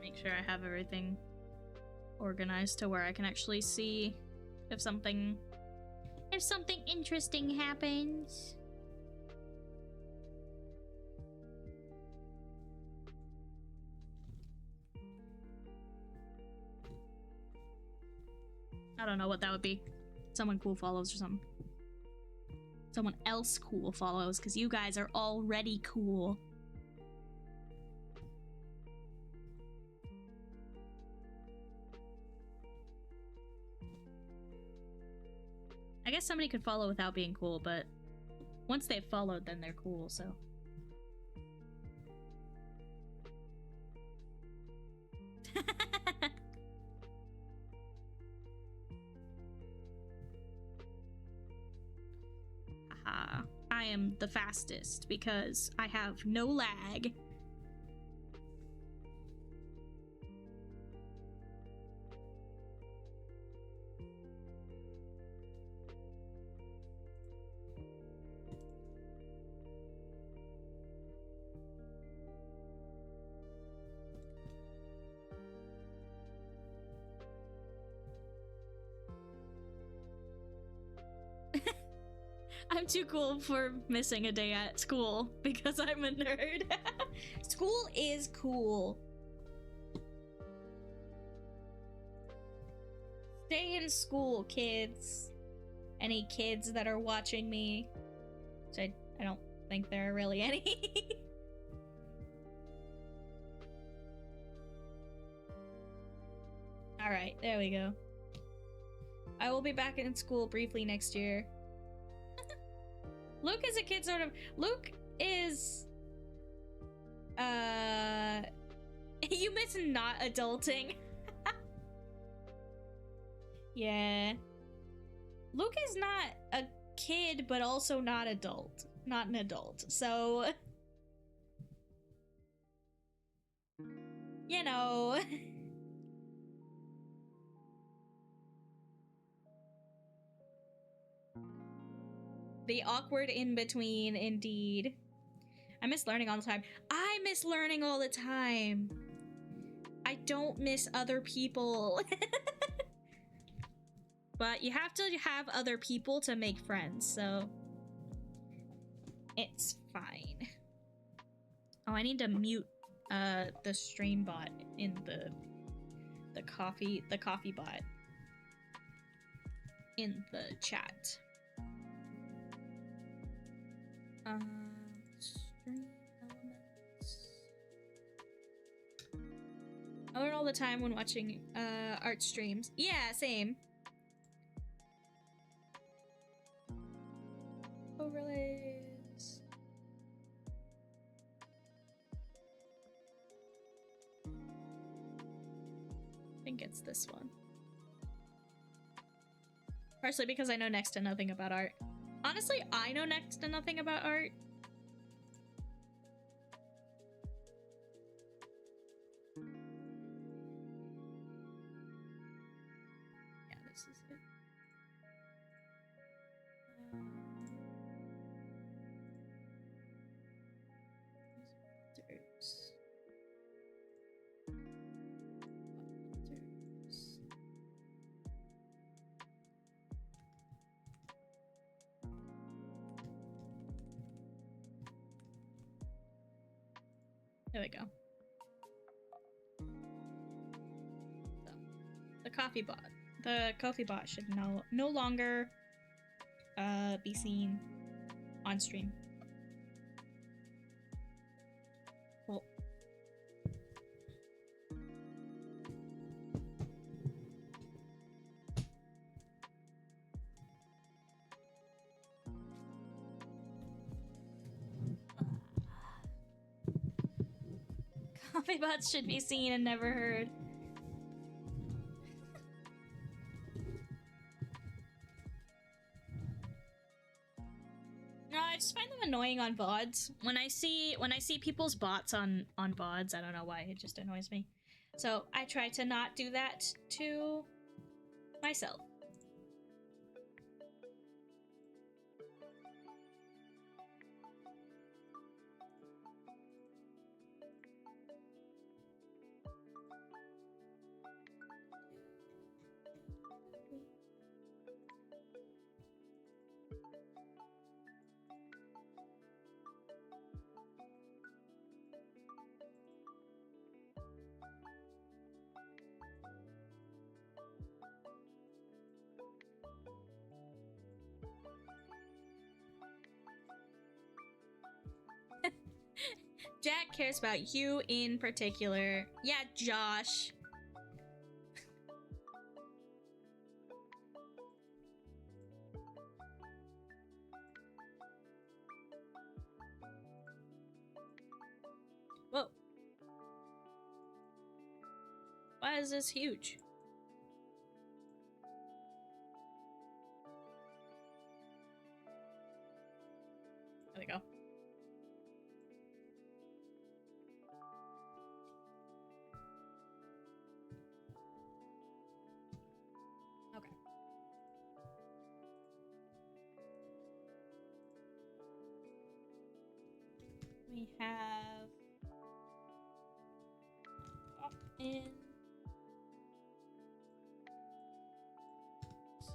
[SPEAKER 1] Make sure I have everything organized to where I can actually see if something interesting happens. I don't know what that would be. Someone cool follows or something. Someone else cool follows, because you guys are already cool. I guess somebody could follow without being cool, but once they've followed, then they're cool, so. Haha. I am the fastest because I have no lag. I'm too cool for missing a day at school because I'm a nerd. School is cool. Stay in school, kids. Any kids that are watching me, which I don't think there are really any. Alright, there we go. I will be back in school briefly next year. Luke is a kid, sort of. Luke is... You miss not adulting. Yeah. Luke is not a kid, but also not adult. Not an adult, so... You know... The awkward in-between, indeed. I miss learning all the time. I miss learning all the time. I don't miss other people. But you have to have other people to make friends, so... It's fine. Oh, I need to mute the stream bot in the coffee bot in the chat. Stream elements. I learn all the time when watching art streams. Yeah, same. Overlays. I think it's this one. Partially because I know next to nothing about art. Honestly, I know next to nothing about art. Yeah, this is it. There we go. So, the coffee bot. The coffee bot should no longer be seen on stream. Well, coffee bots should be seen and never heard. No, I just find them annoying on VODs. When I see people's bots on VODs, I don't know why, it just annoys me. So I try to not do that to myself. Jack cares about you in particular. Yeah, Josh. Whoa. Why is this huge? There we go. We have in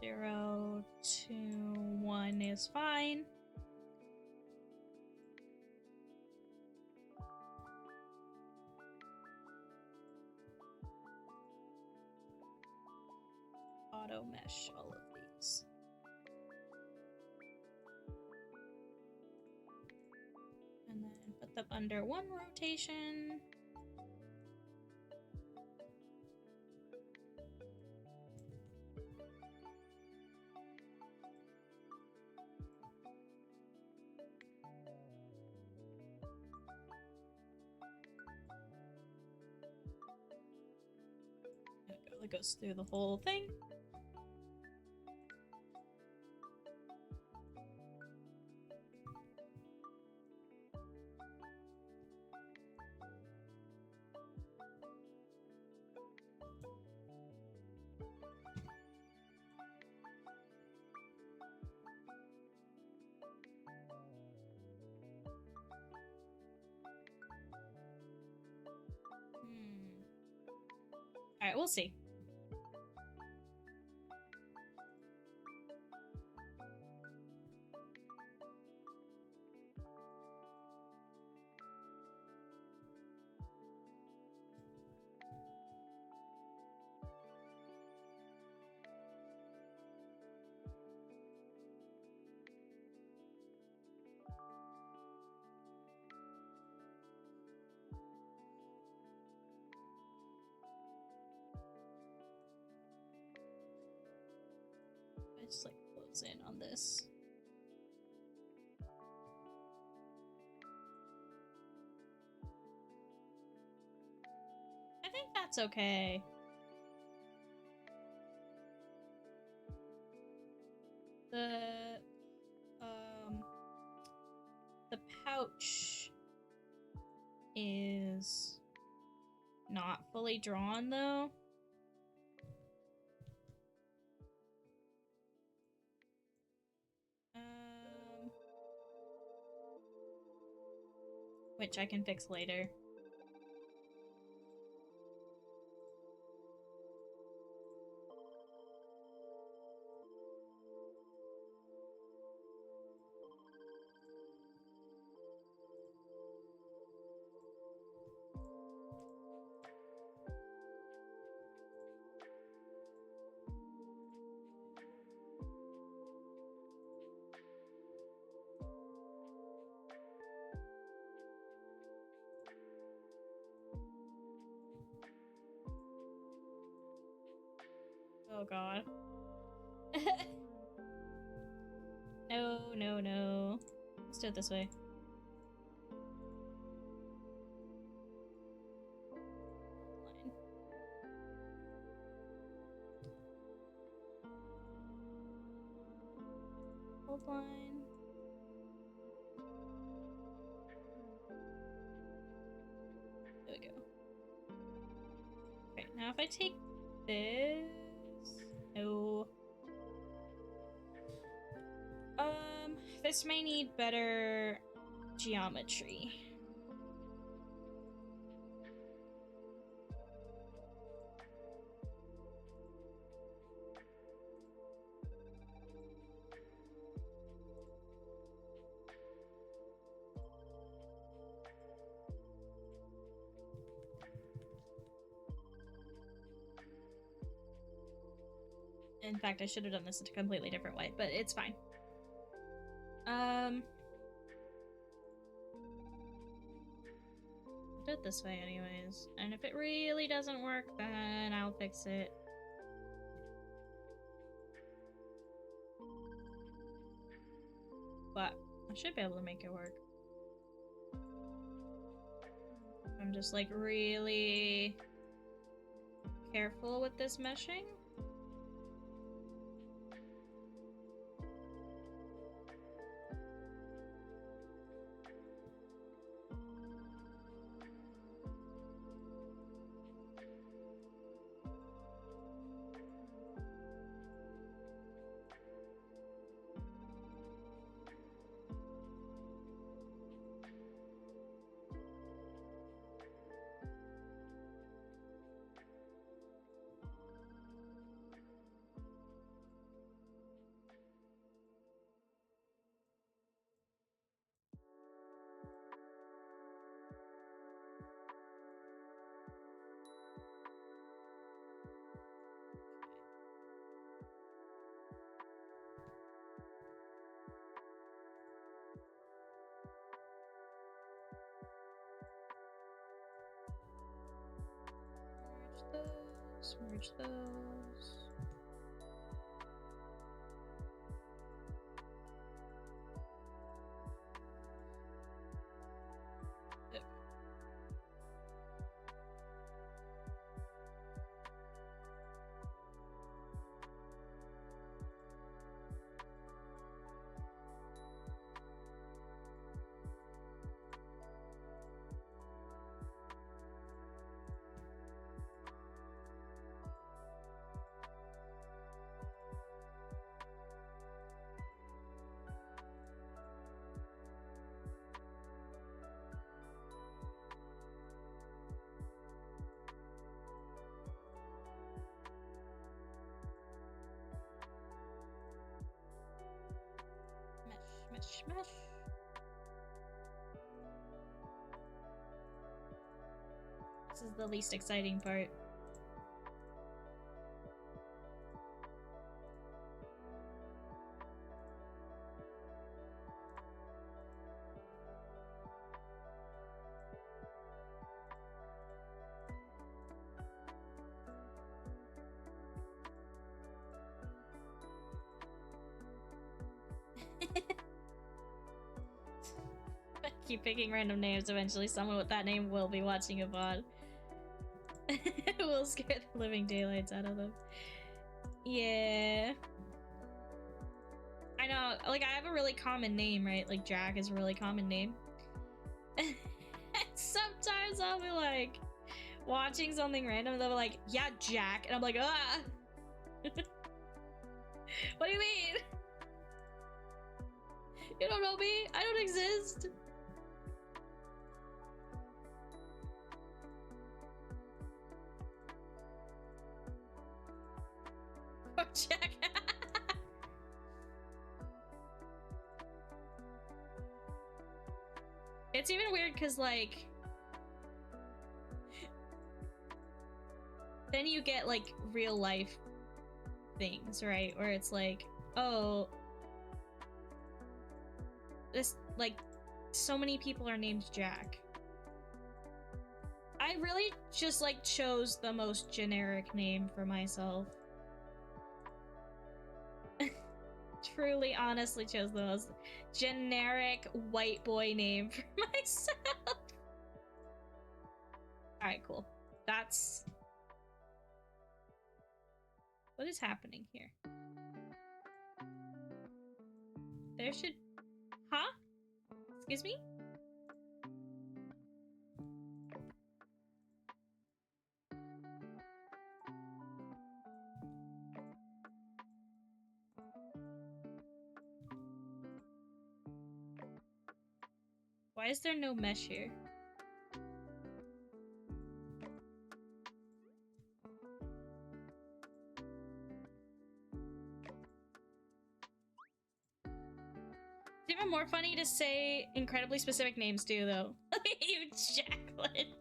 [SPEAKER 1] 0, 2, 1 is fine. Auto mesh all of these. And then put them under one rotation. There we go. It goes through the whole thing. Alright, we'll see. Just like close in on this. I think that's okay. The pouch is not fully drawn though. Which I can fix later. Oh god. No, no, no. Let's do it this way. Hold line. There we go. Okay, now if I take this... No. This may need better geometry. In fact, I should have done this a completely different way, but it's fine. Do it this way anyways. And if it really doesn't work, then I'll fix it. But I should be able to make it work. I'm just like really careful with this meshing. Merge those. Mesh. This is the least exciting part. Keep picking random names, eventually someone with that name will be watching a VOD. We'll scare the living daylights out of them. Yeah. I know, like, I have a really common name, right? Like, Jack is a really common name. And sometimes I'll be, like, watching something random, and they'll be like, yeah, Jack. And I'm like, ah! What do you mean? You don't know me? I don't exist. Poor Jack. It's even weird because, like, then you get, like, real life things, right? Where it's like, oh, this, like, so many people are named Jack. I really just, like, chose the most generic name for myself. truly, honestly chose the most generic white boy name for myself. Alright, cool. That's... What is happening here? There should... Huh? Excuse me? Why is there no mesh here? It's even more funny to say incredibly specific names too, though. Look at you, Jacqueline.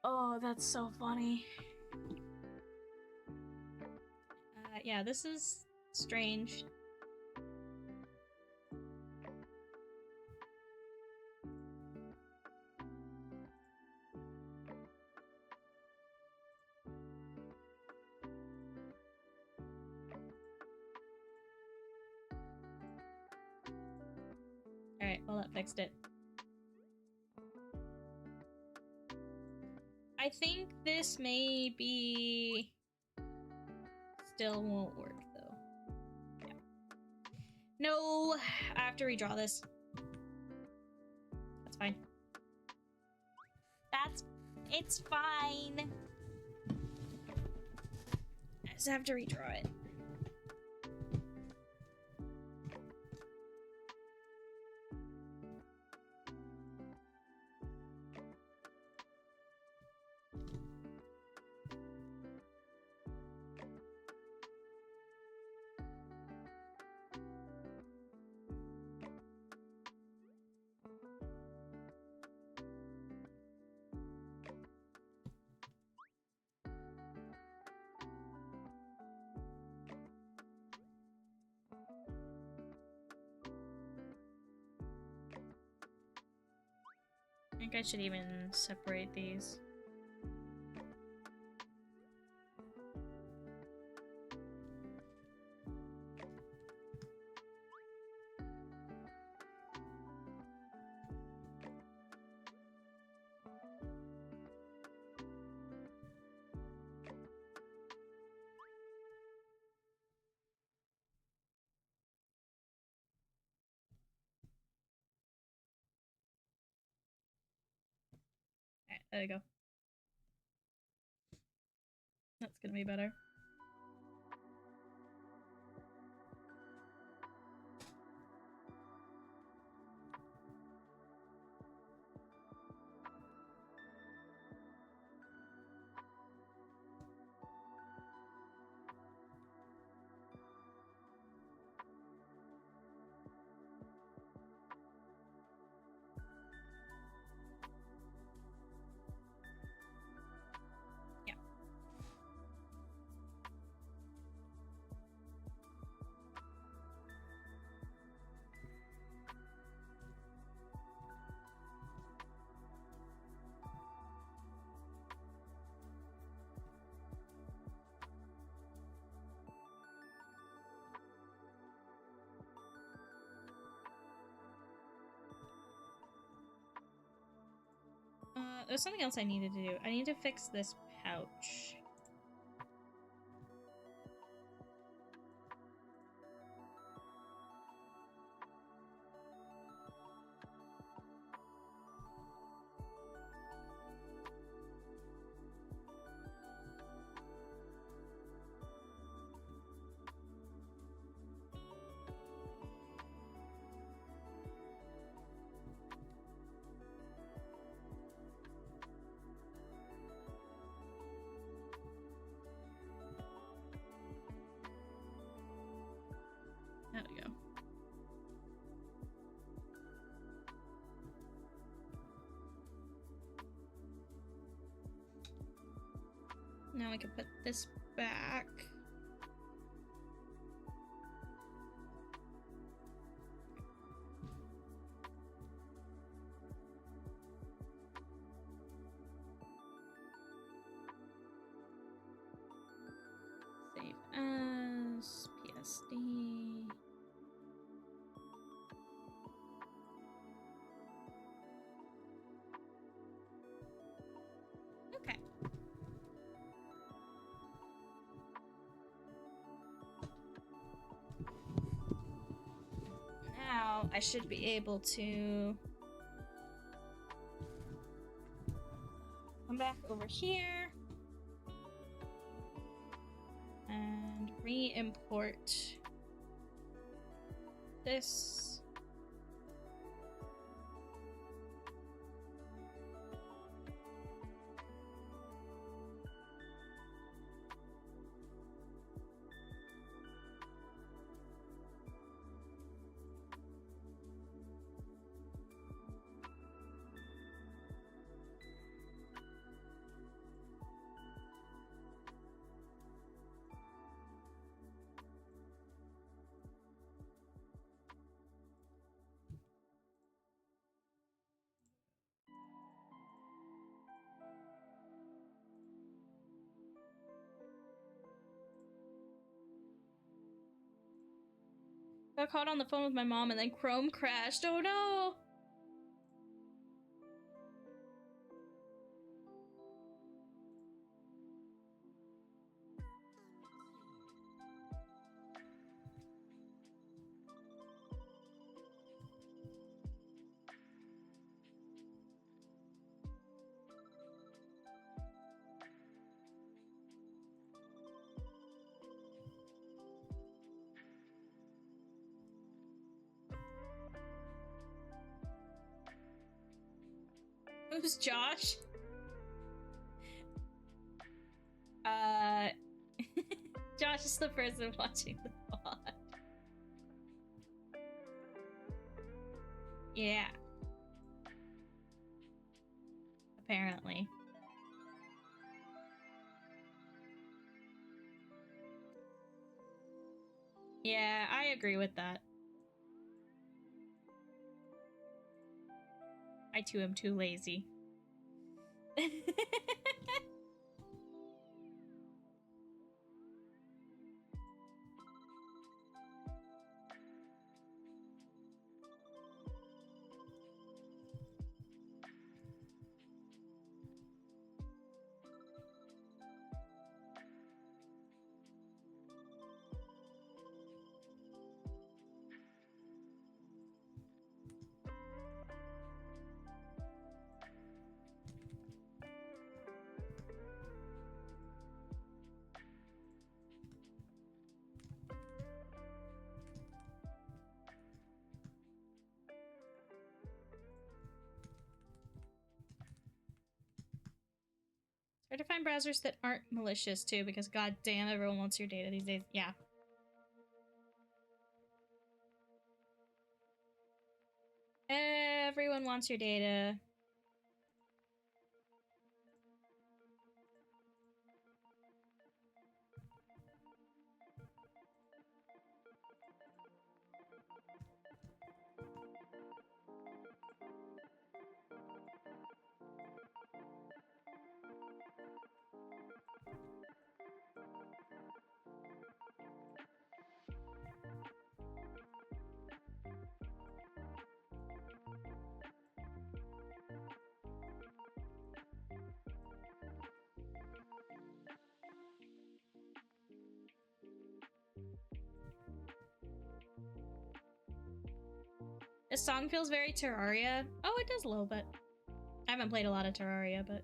[SPEAKER 1] Oh, that's so funny. Yeah, this is strange. Alright, well, that fixed it. I think this maybe still won't work, though. Yeah. No, I have to redraw this. That's fine. It's fine. I just have to redraw it. I think I should even separate these. Alright, there we go. That's gonna be better. There's something else I needed to do. I need to fix this pouch. There we go. Now I can put this back. Save. I should be able to come back over here and re-import this. Got caught on the phone with my mom and then Chrome crashed. Oh no! Who's Josh? Josh is the person watching the VOD. Yeah. Apparently. Yeah, I agree with that. I too am too lazy. Hard to find browsers that aren't malicious too, because goddamn, everyone wants your data these days. Yeah. Everyone wants your data. This song feels very Terraria. Oh, it does a little bit. I haven't played a lot of Terraria, but...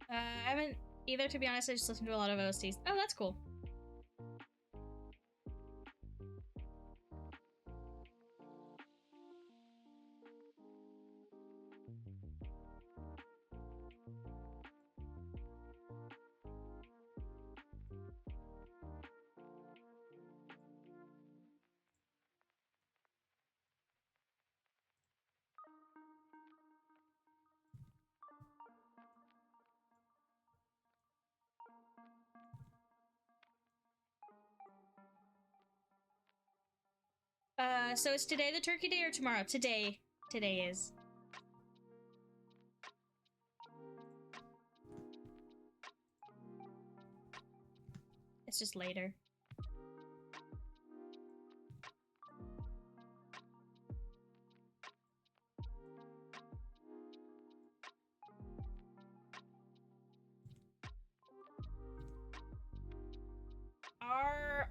[SPEAKER 1] I haven't either, to be honest. I just listened to a lot of OSTs. Oh, that's cool. So is today the turkey day or tomorrow? Today. Today is. It's just later.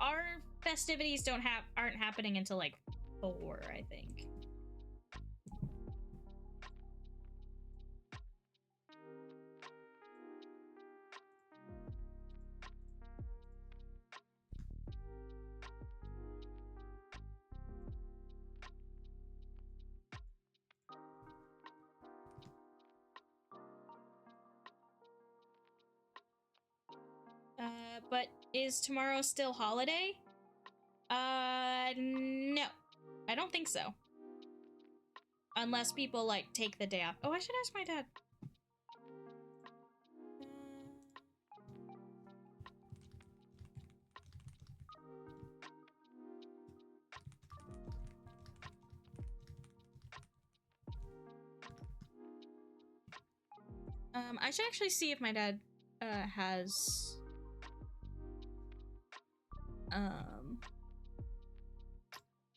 [SPEAKER 1] Our festivities aren't happening until like 4, I think. But is tomorrow still holiday? No. I don't think so. Unless people, like, take the day off. Oh, I should ask my dad. I should actually see if my dad, has...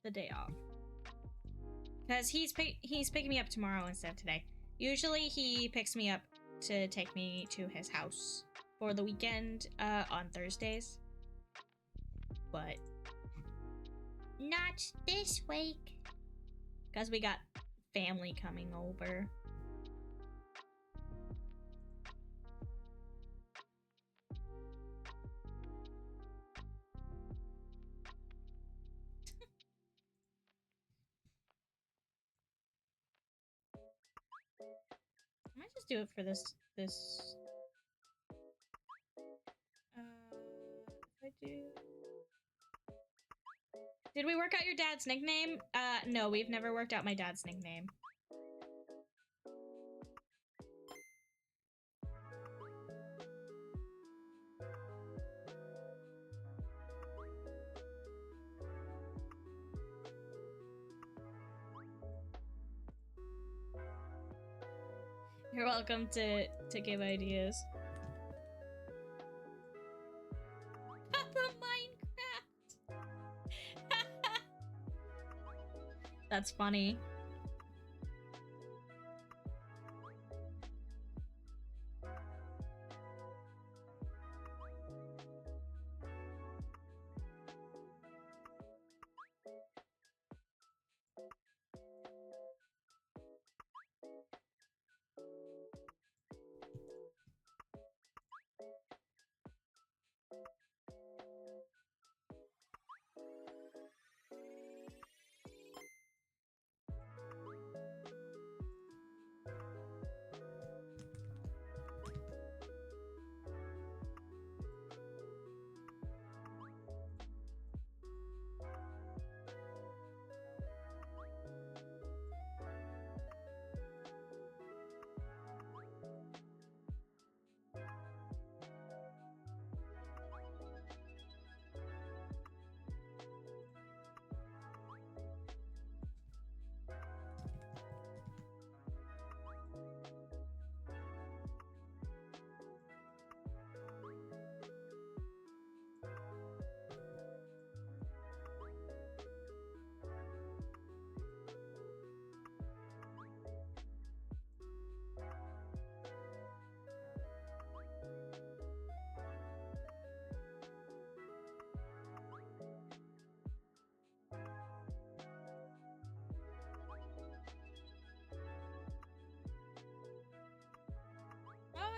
[SPEAKER 1] the day off. Because he's picking me up tomorrow instead of today. Usually he picks me up to take me to his house for the weekend, on Thursdays. But not this week. Because we got family coming over. I might just do it for this. If I do. Did we work out your dad's nickname? No, we've never worked out my dad's nickname. You're welcome to give ideas. Papa Minecraft! That's funny.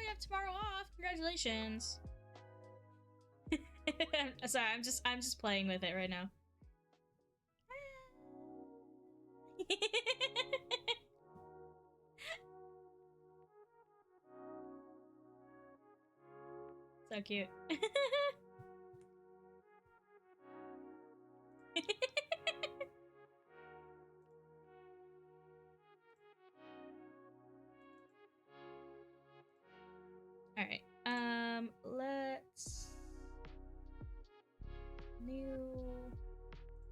[SPEAKER 1] you have tomorrow off. Congratulations. Sorry, I'm just playing with it right now. So cute. All right. Let's new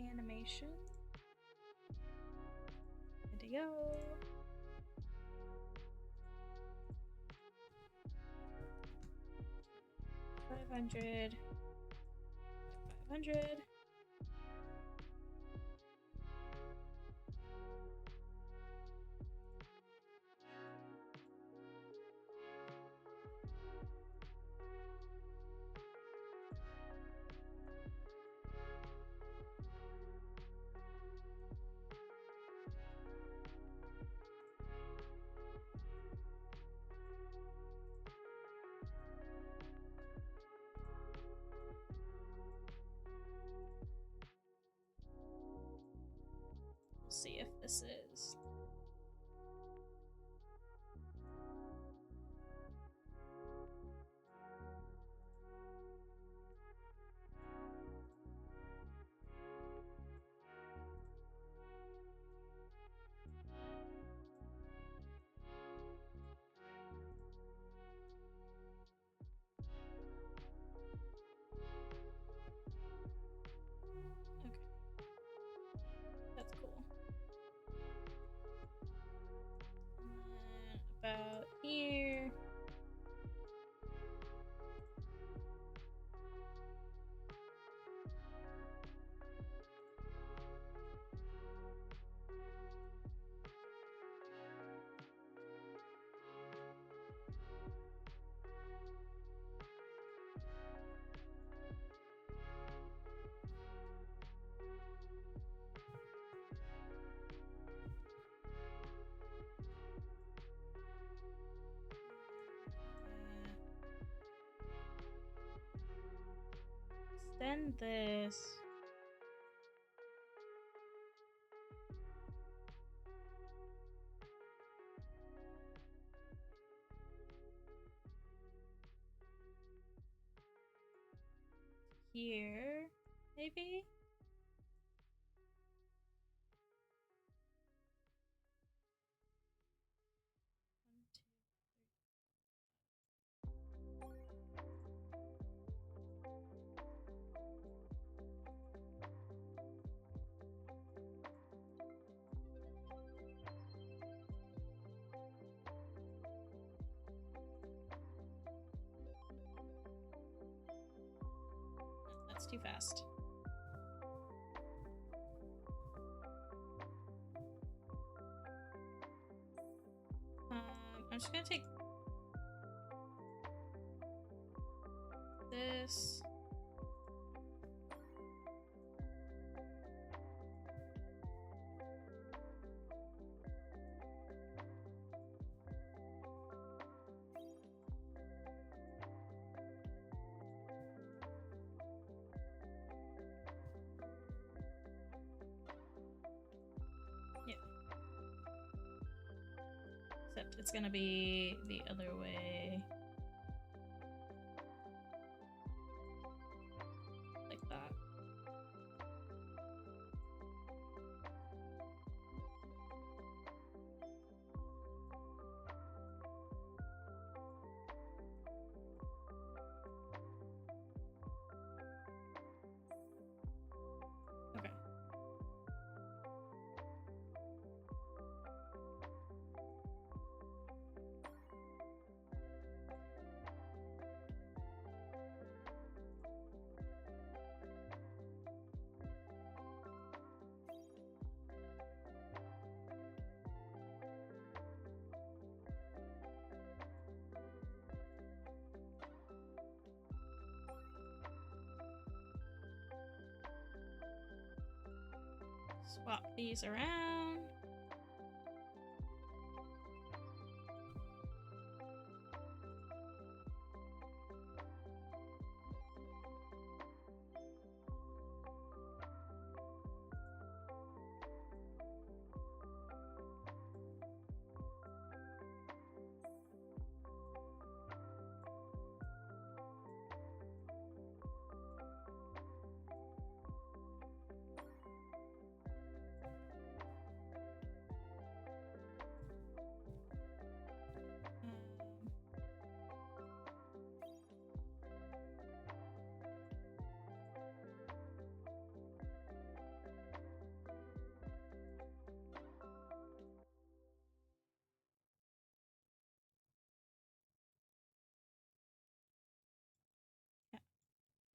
[SPEAKER 1] animation. Good to go. $500. $500. We'll see if this is. Okay. That's cool. And then about here. Extend this. Here, maybe? That's too fast. I'm just gonna take this. Except it's gonna be the other way. Like that. Okay. Swap these around.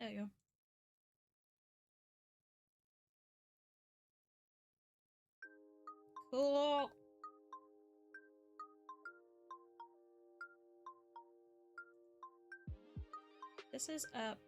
[SPEAKER 1] There you go. Cool. This is up.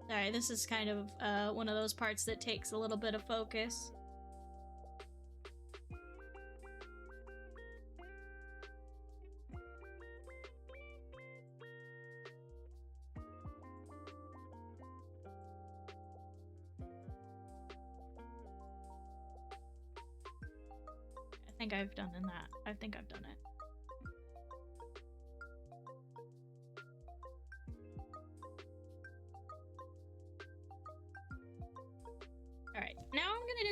[SPEAKER 1] Sorry, this is kind of one of those parts that takes a little bit of focus. I think I've done that. I think I've done it. Alright, now I'm gonna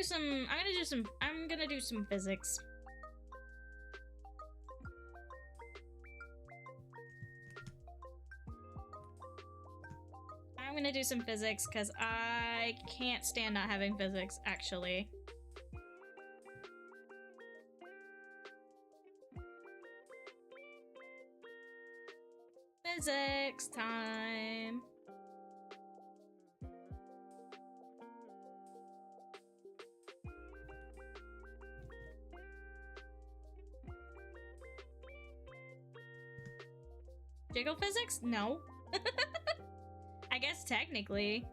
[SPEAKER 1] do some physics. I'm gonna do some physics because I can't stand not having physics, actually. Physics time. Jiggle physics? No. I guess technically.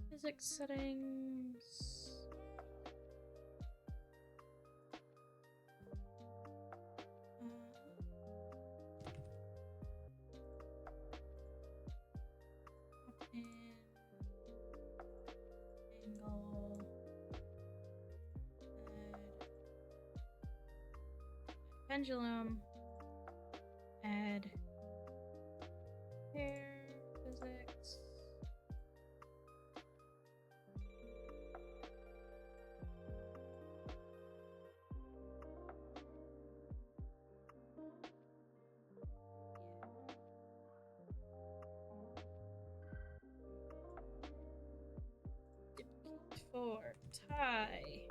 [SPEAKER 1] Physics settings. Angle. Pendulum. Add hair physics. For tie.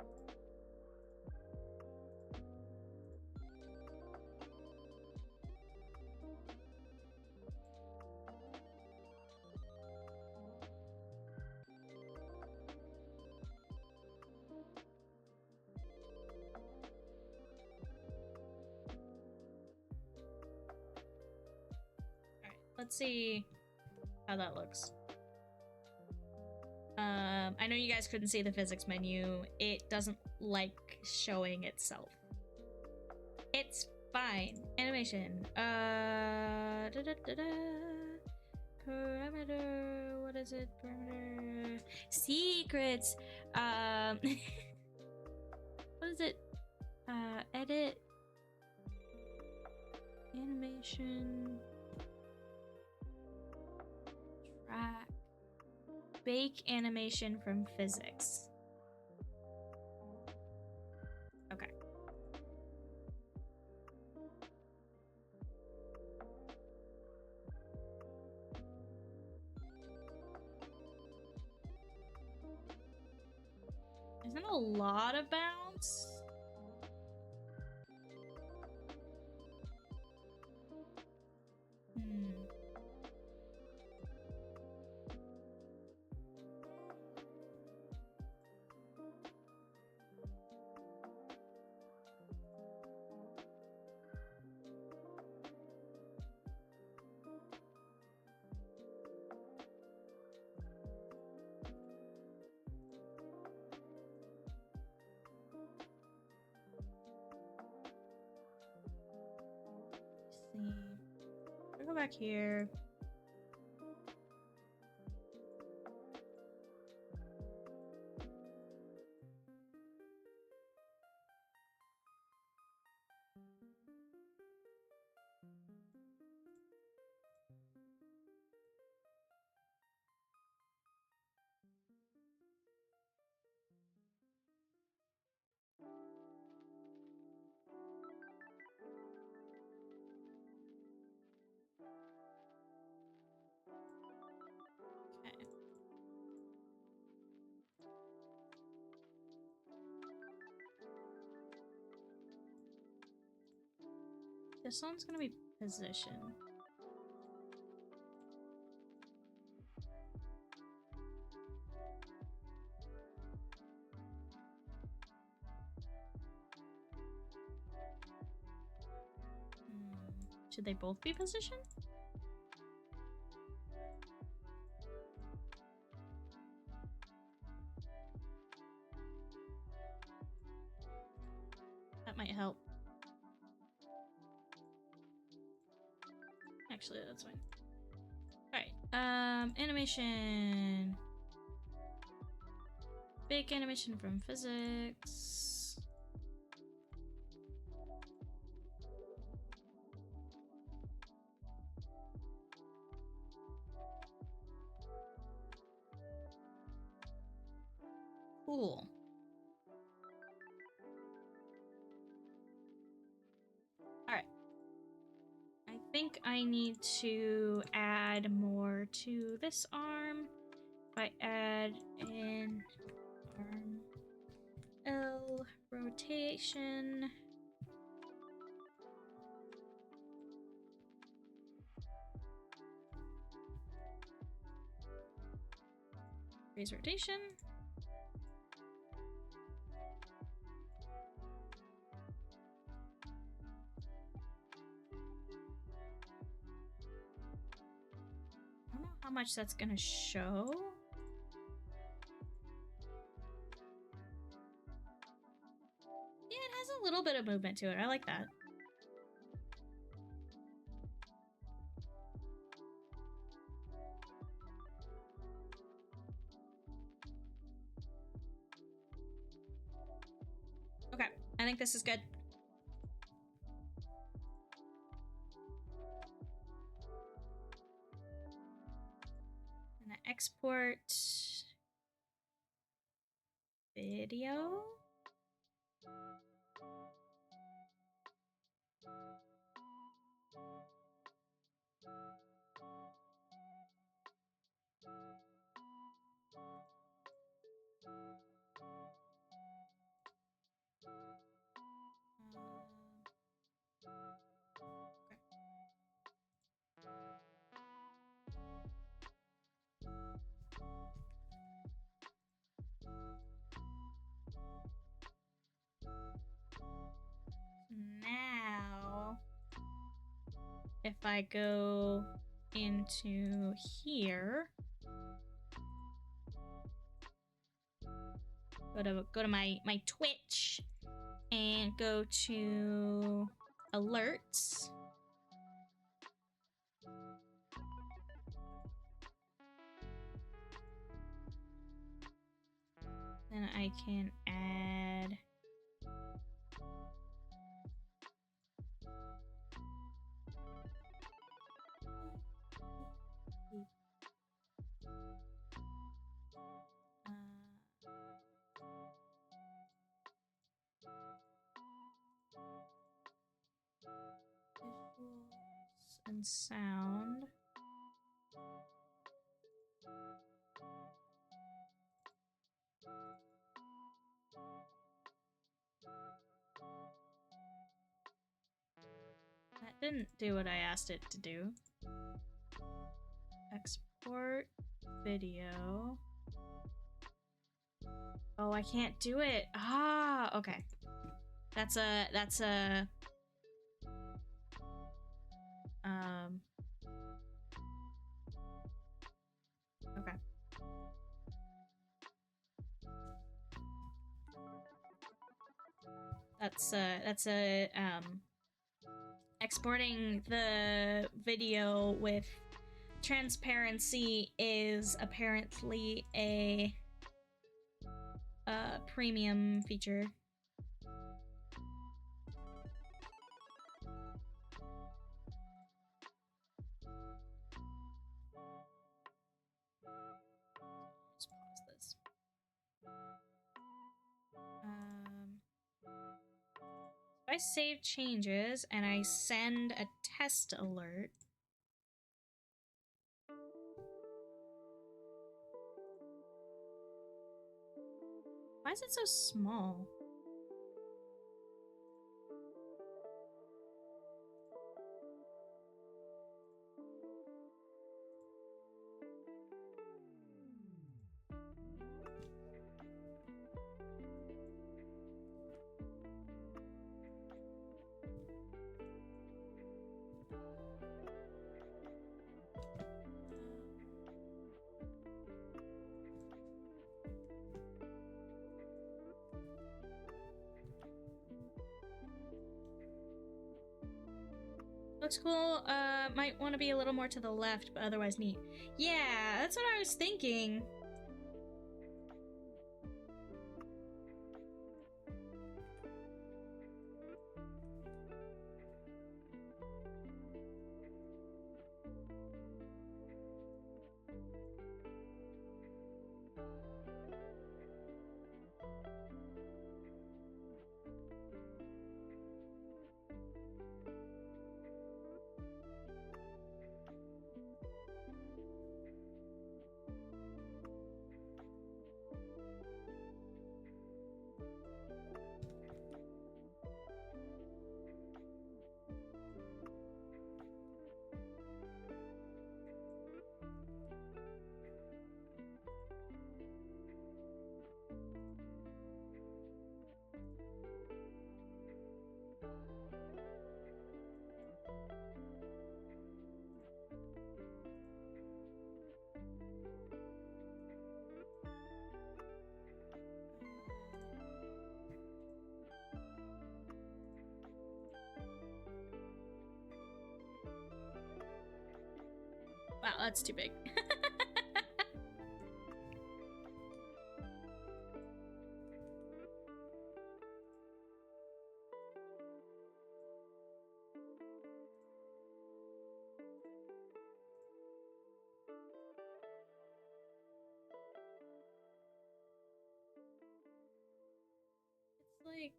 [SPEAKER 1] Alright, let's see how that looks. I know you guys couldn't see the physics menu. It doesn't like showing itself. It's fine. Animation. Parameter. What is it? Parameter. Secrets. What is it? Edit. Animation. Track. bake animation from physics. Okay. Isn't a lot of bounce? See. I'll go back here. This one's gonna be position. Should they both be position? That might help. Actually, that's fine. Alright, animation. Big animation from physics. Cool. Alright. I think I need to add more to this arm. If I add an arm L rotation. Raise rotation. I don't know how much that's gonna show. Yeah, it has a little bit of movement to it. I like that. Okay, I think this is good. I'm gonna export video. Now, if I go into here, go to my Twitch and go to alerts. Then I can add and sound. That didn't do what I asked it to do. Export video. Oh, I can't do it. Ah, okay. That's a okay. That's a exporting the video with transparency is apparently a premium feature. Just pause this. If I save changes and I send a test alert. Why is it so small? Looks cool. Might want to be a little more to the left, but otherwise neat. Yeah, that's what I was thinking. Wow, that's too big. It's like...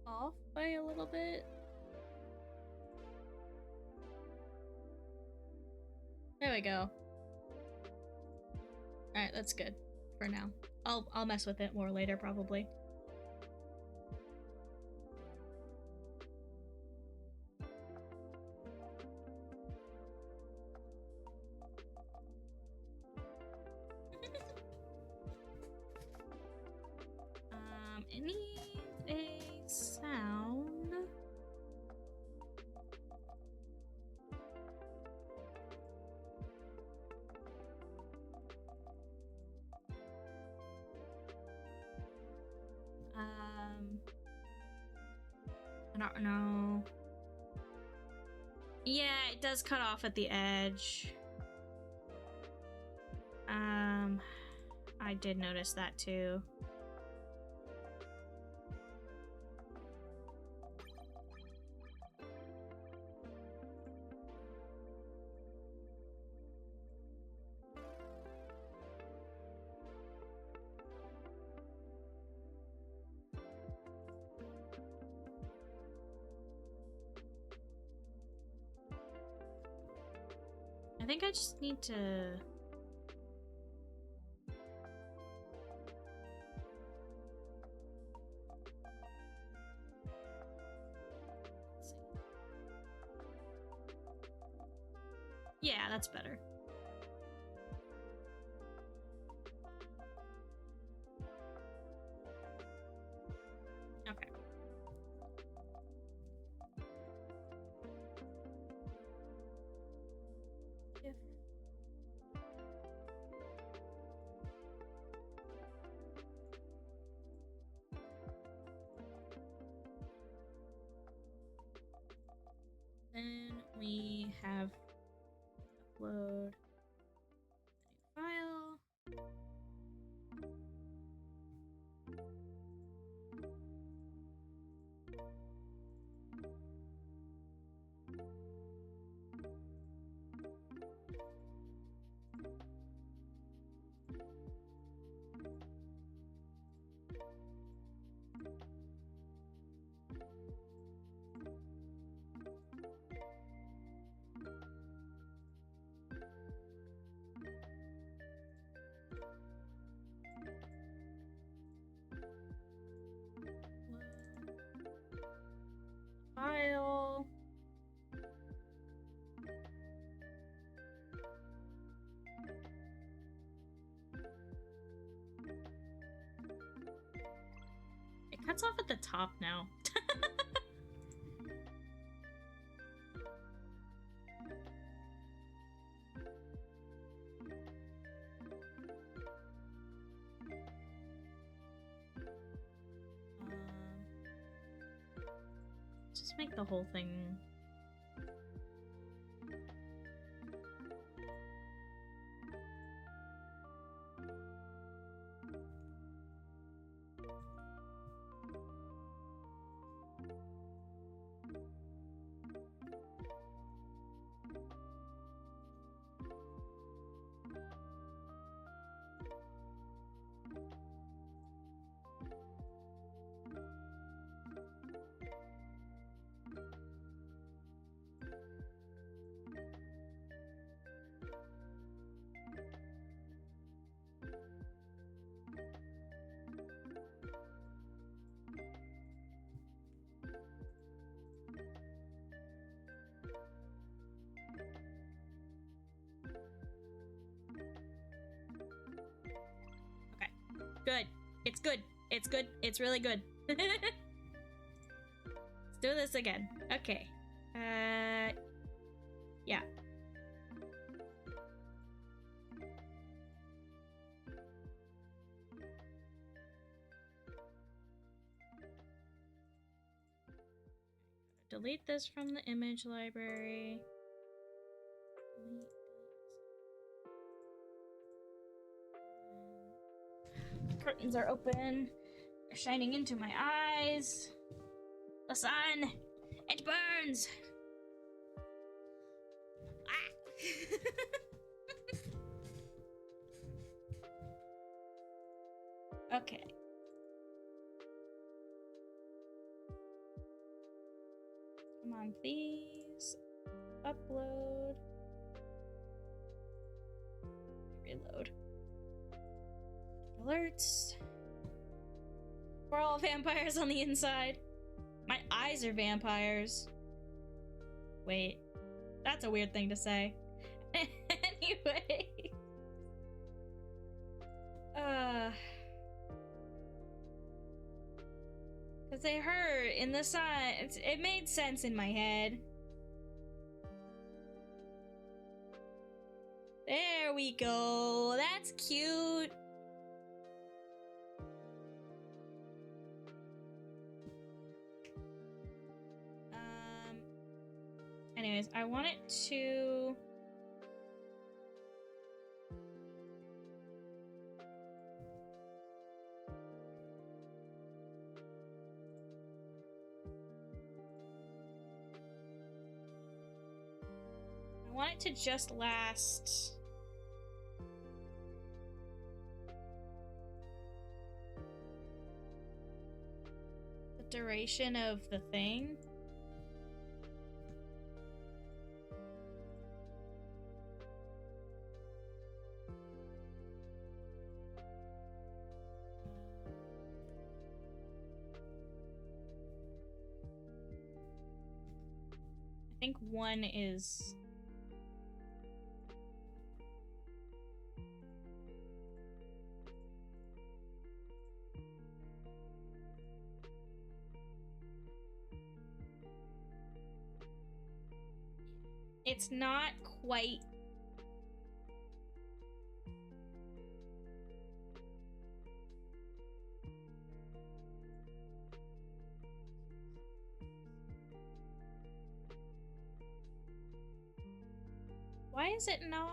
[SPEAKER 1] off by a little bit. There we go. Alright, that's good for now. I'll mess with it more later, probably. It needs a sound. I don't know. Yeah, it does cut off at the edge. I did notice that too. think I just need to... Yeah, that's better. Okay. If then we have upload file. File. It cuts off at the top now. Just make the whole thing. Good. It's good. It's good. It's really good. Let's do this again. Okay. Yeah. Delete this from the image library. Curtains are open. They're shining into my eyes. The sun. It burns. Ah. Okay. Come on, please. Upload. Reload. Alerts. We're all vampires on the inside. My eyes are vampires. Wait. That's a weird thing to say. Anyway. Cause they hurt in the sun. It made sense in my head. There we go. That's cute. Anyways, I want it to... I want it to just last... the duration of the thing. think 1 is... It's not quite... Why is it not...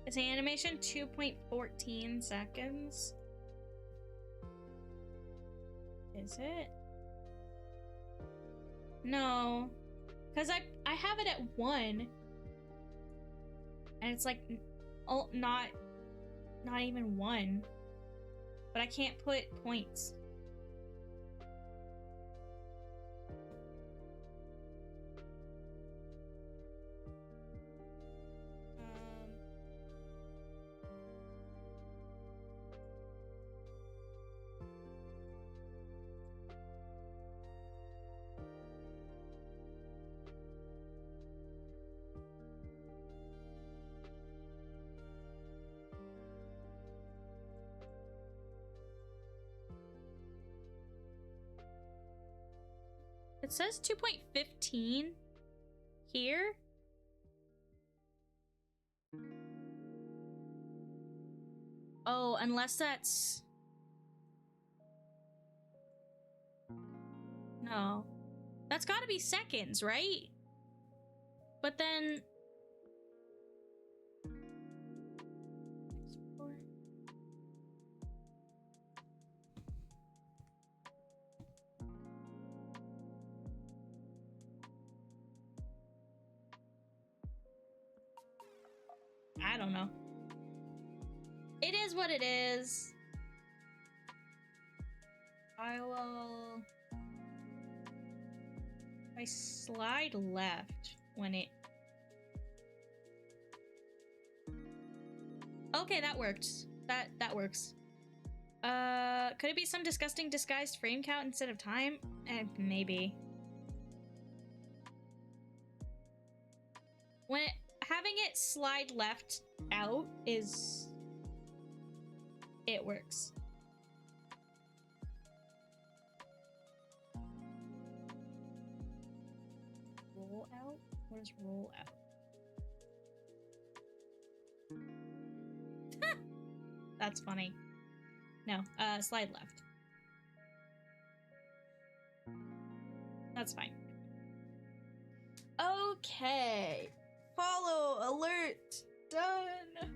[SPEAKER 1] Is the animation 2.14 seconds? Is it? No. Because I have it at 1. And it's like, oh, not even 1. But I can't put points. It says 2.15 here. Oh, unless that's... No. That's gotta be seconds, right? But then... I don't know. It is what it is. I will... I slide left when it... Okay, that worked. That works. Could it be some disgusting disguised frame count instead of time? Maybe. When having it slide left out is... It works. Roll out? What is roll out? That's funny. No, slide left. That's fine. Okay. Follow alert. Done.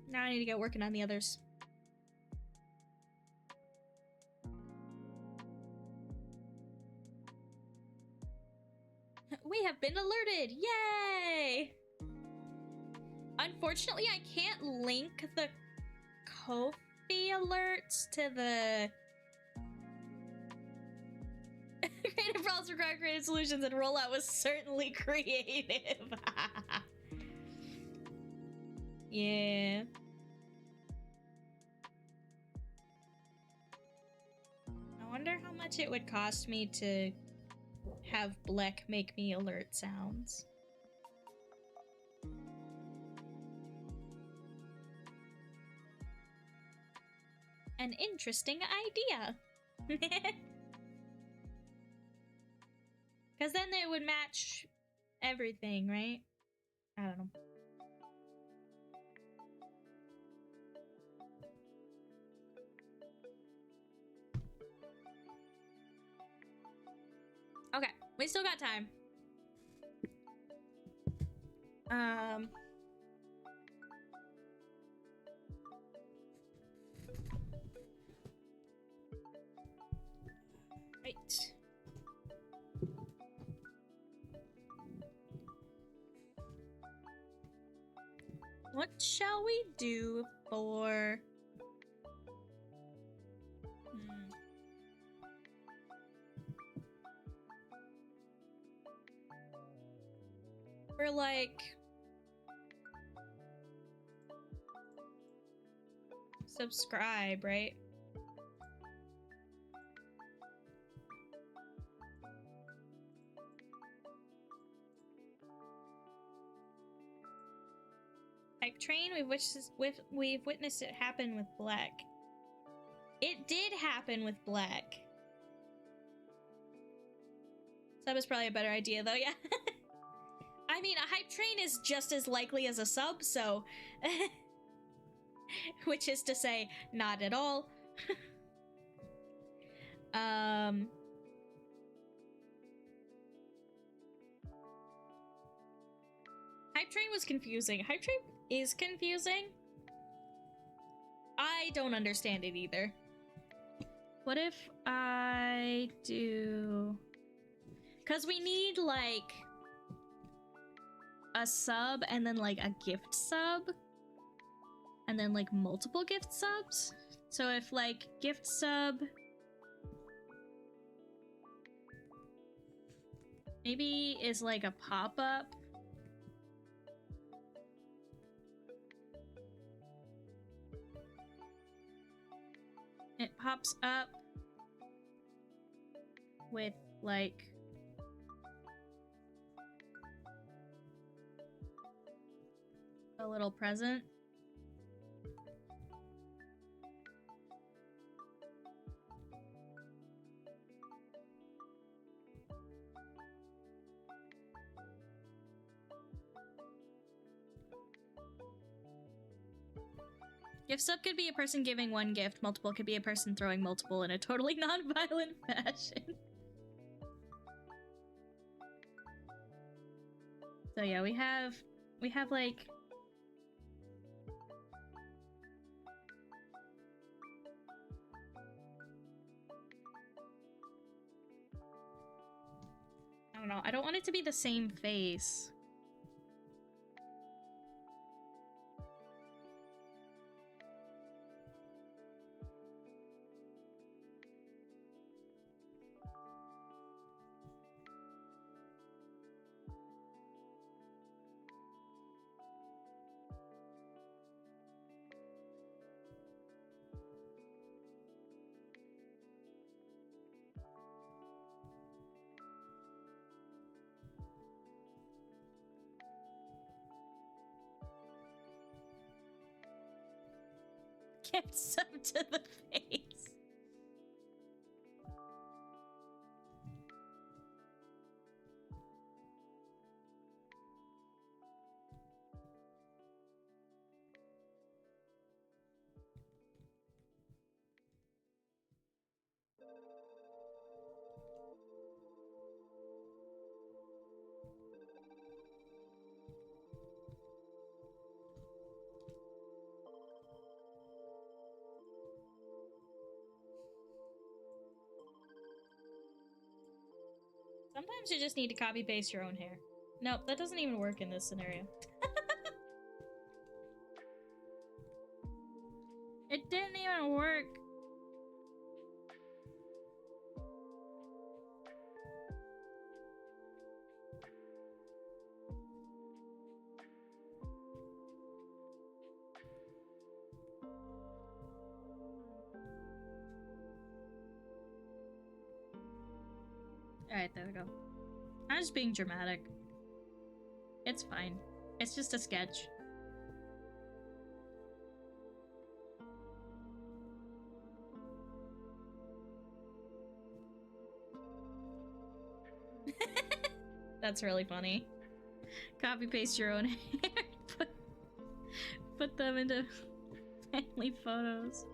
[SPEAKER 1] Now I need to get working on the others. We have been alerted. Yay! Unfortunately, I can't link the Ko-fi alerts to the creative problems require creative solutions, and rollout was certainly creative. Yeah. I wonder how much it would cost me to have Bleck make me alert sounds. An interesting idea. Because then they would match everything, right? I don't know. Okay, we still got time. Right. What shall we do for... For like... subscribe, right? Hype train, we've witnessed it happen with Black. It did happen with Black. Sub is probably a better idea though, yeah. I mean, a hype train is just as likely as a sub, so... Which is to say, not at all. Hype train was confusing. Hype train is confusing. I don't understand it either. What if I do... Because we need, like, a sub and then, like, a gift sub. And then, like, multiple gift subs. So if, like, gift sub... maybe is, like, a pop-up. It pops up with, like... a little present. Gift sub could be a person giving one gift, multiple could be a person throwing multiple in a totally non-violent fashion. So yeah, we have like... I don't know, I don't want it to be the same face. Gift sub to the face. Sometimes you just need to copy paste your own hair. Nope, that doesn't even work in this scenario. It didn't even work. Alright, there we go. I'm just being dramatic. It's fine. It's just a sketch. That's really funny. Copy paste your own hair. Put them into family photos.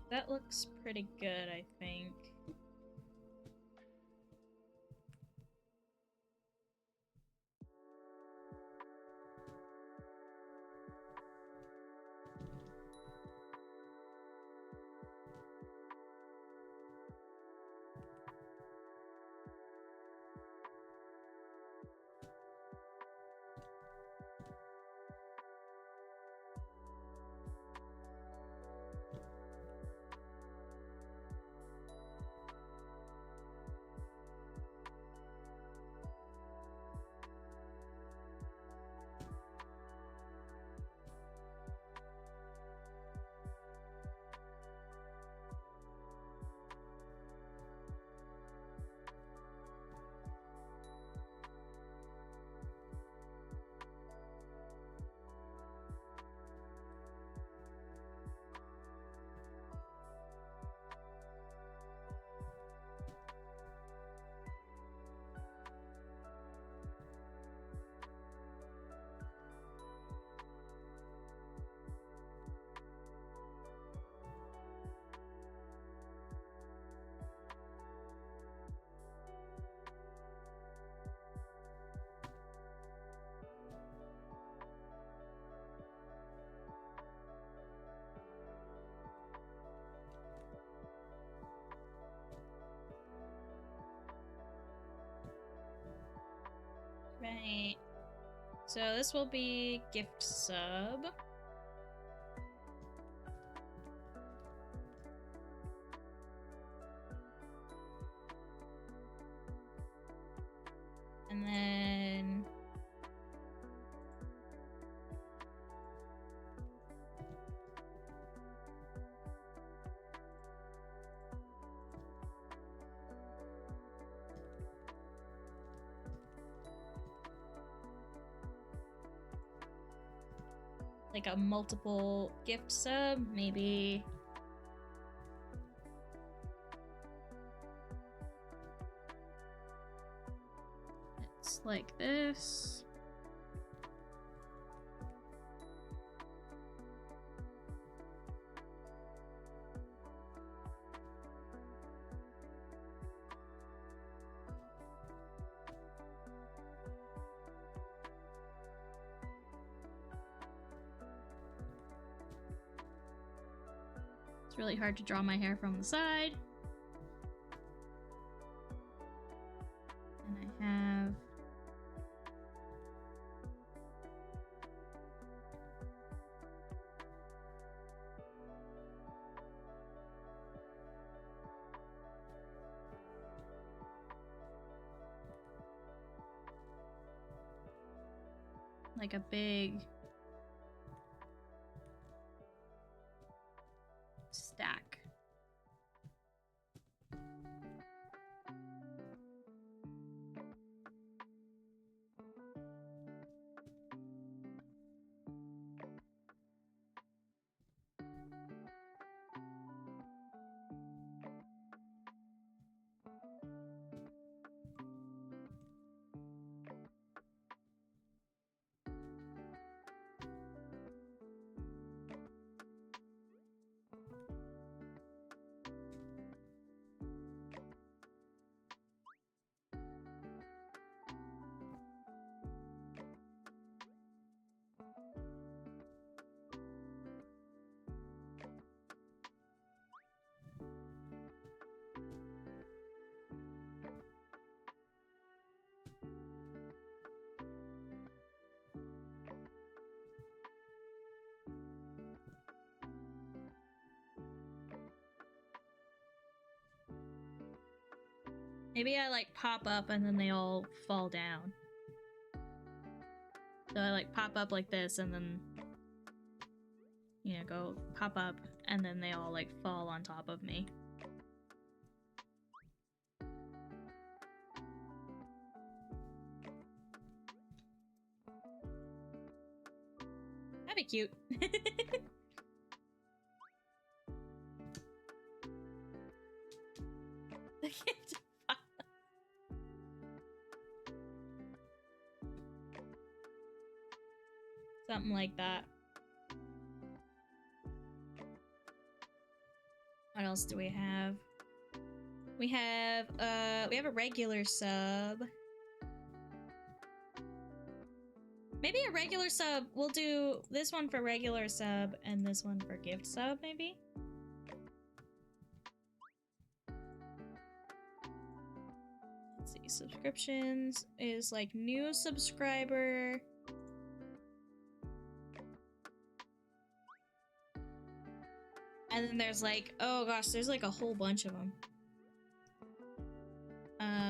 [SPEAKER 1] That looks pretty good, I think. Right. So this will be gift sub. And then like a multiple gift sub, maybe. It's like this. It's really hard to draw my hair from the side. And I have like a big stack. Maybe I like pop up and then they all fall down. So I like pop up like this and then, you know, go pop up and then they all like fall on top of me. That'd be cute. Something like that. What else do we have? We have a regular sub. Maybe a regular sub. We'll do this one for regular sub and this one for gift sub, maybe? Let's see. Subscriptions is like new subscriber. And then there's like, oh gosh, there's like a whole bunch of them.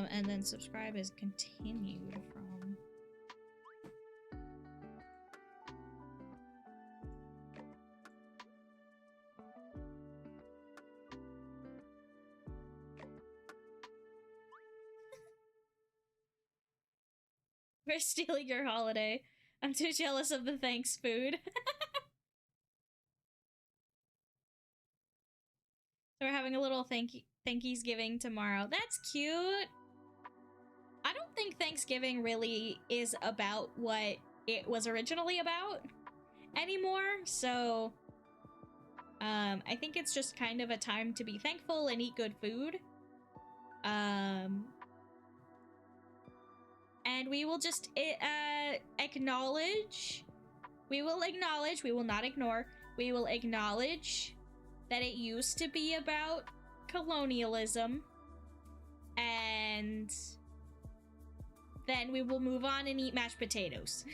[SPEAKER 1] And then subscribe is continued from. We're stealing your holiday. I'm too jealous of the thanks food. So we're having a little thankies giving tomorrow. That's cute. I don't think Thanksgiving really is about what it was originally about anymore. So I think it's just kind of a time to be thankful and eat good food. And we will just acknowledge. We will acknowledge. We will not ignore. We will acknowledge that it used to be about colonialism, and then we will move on and eat mashed potatoes.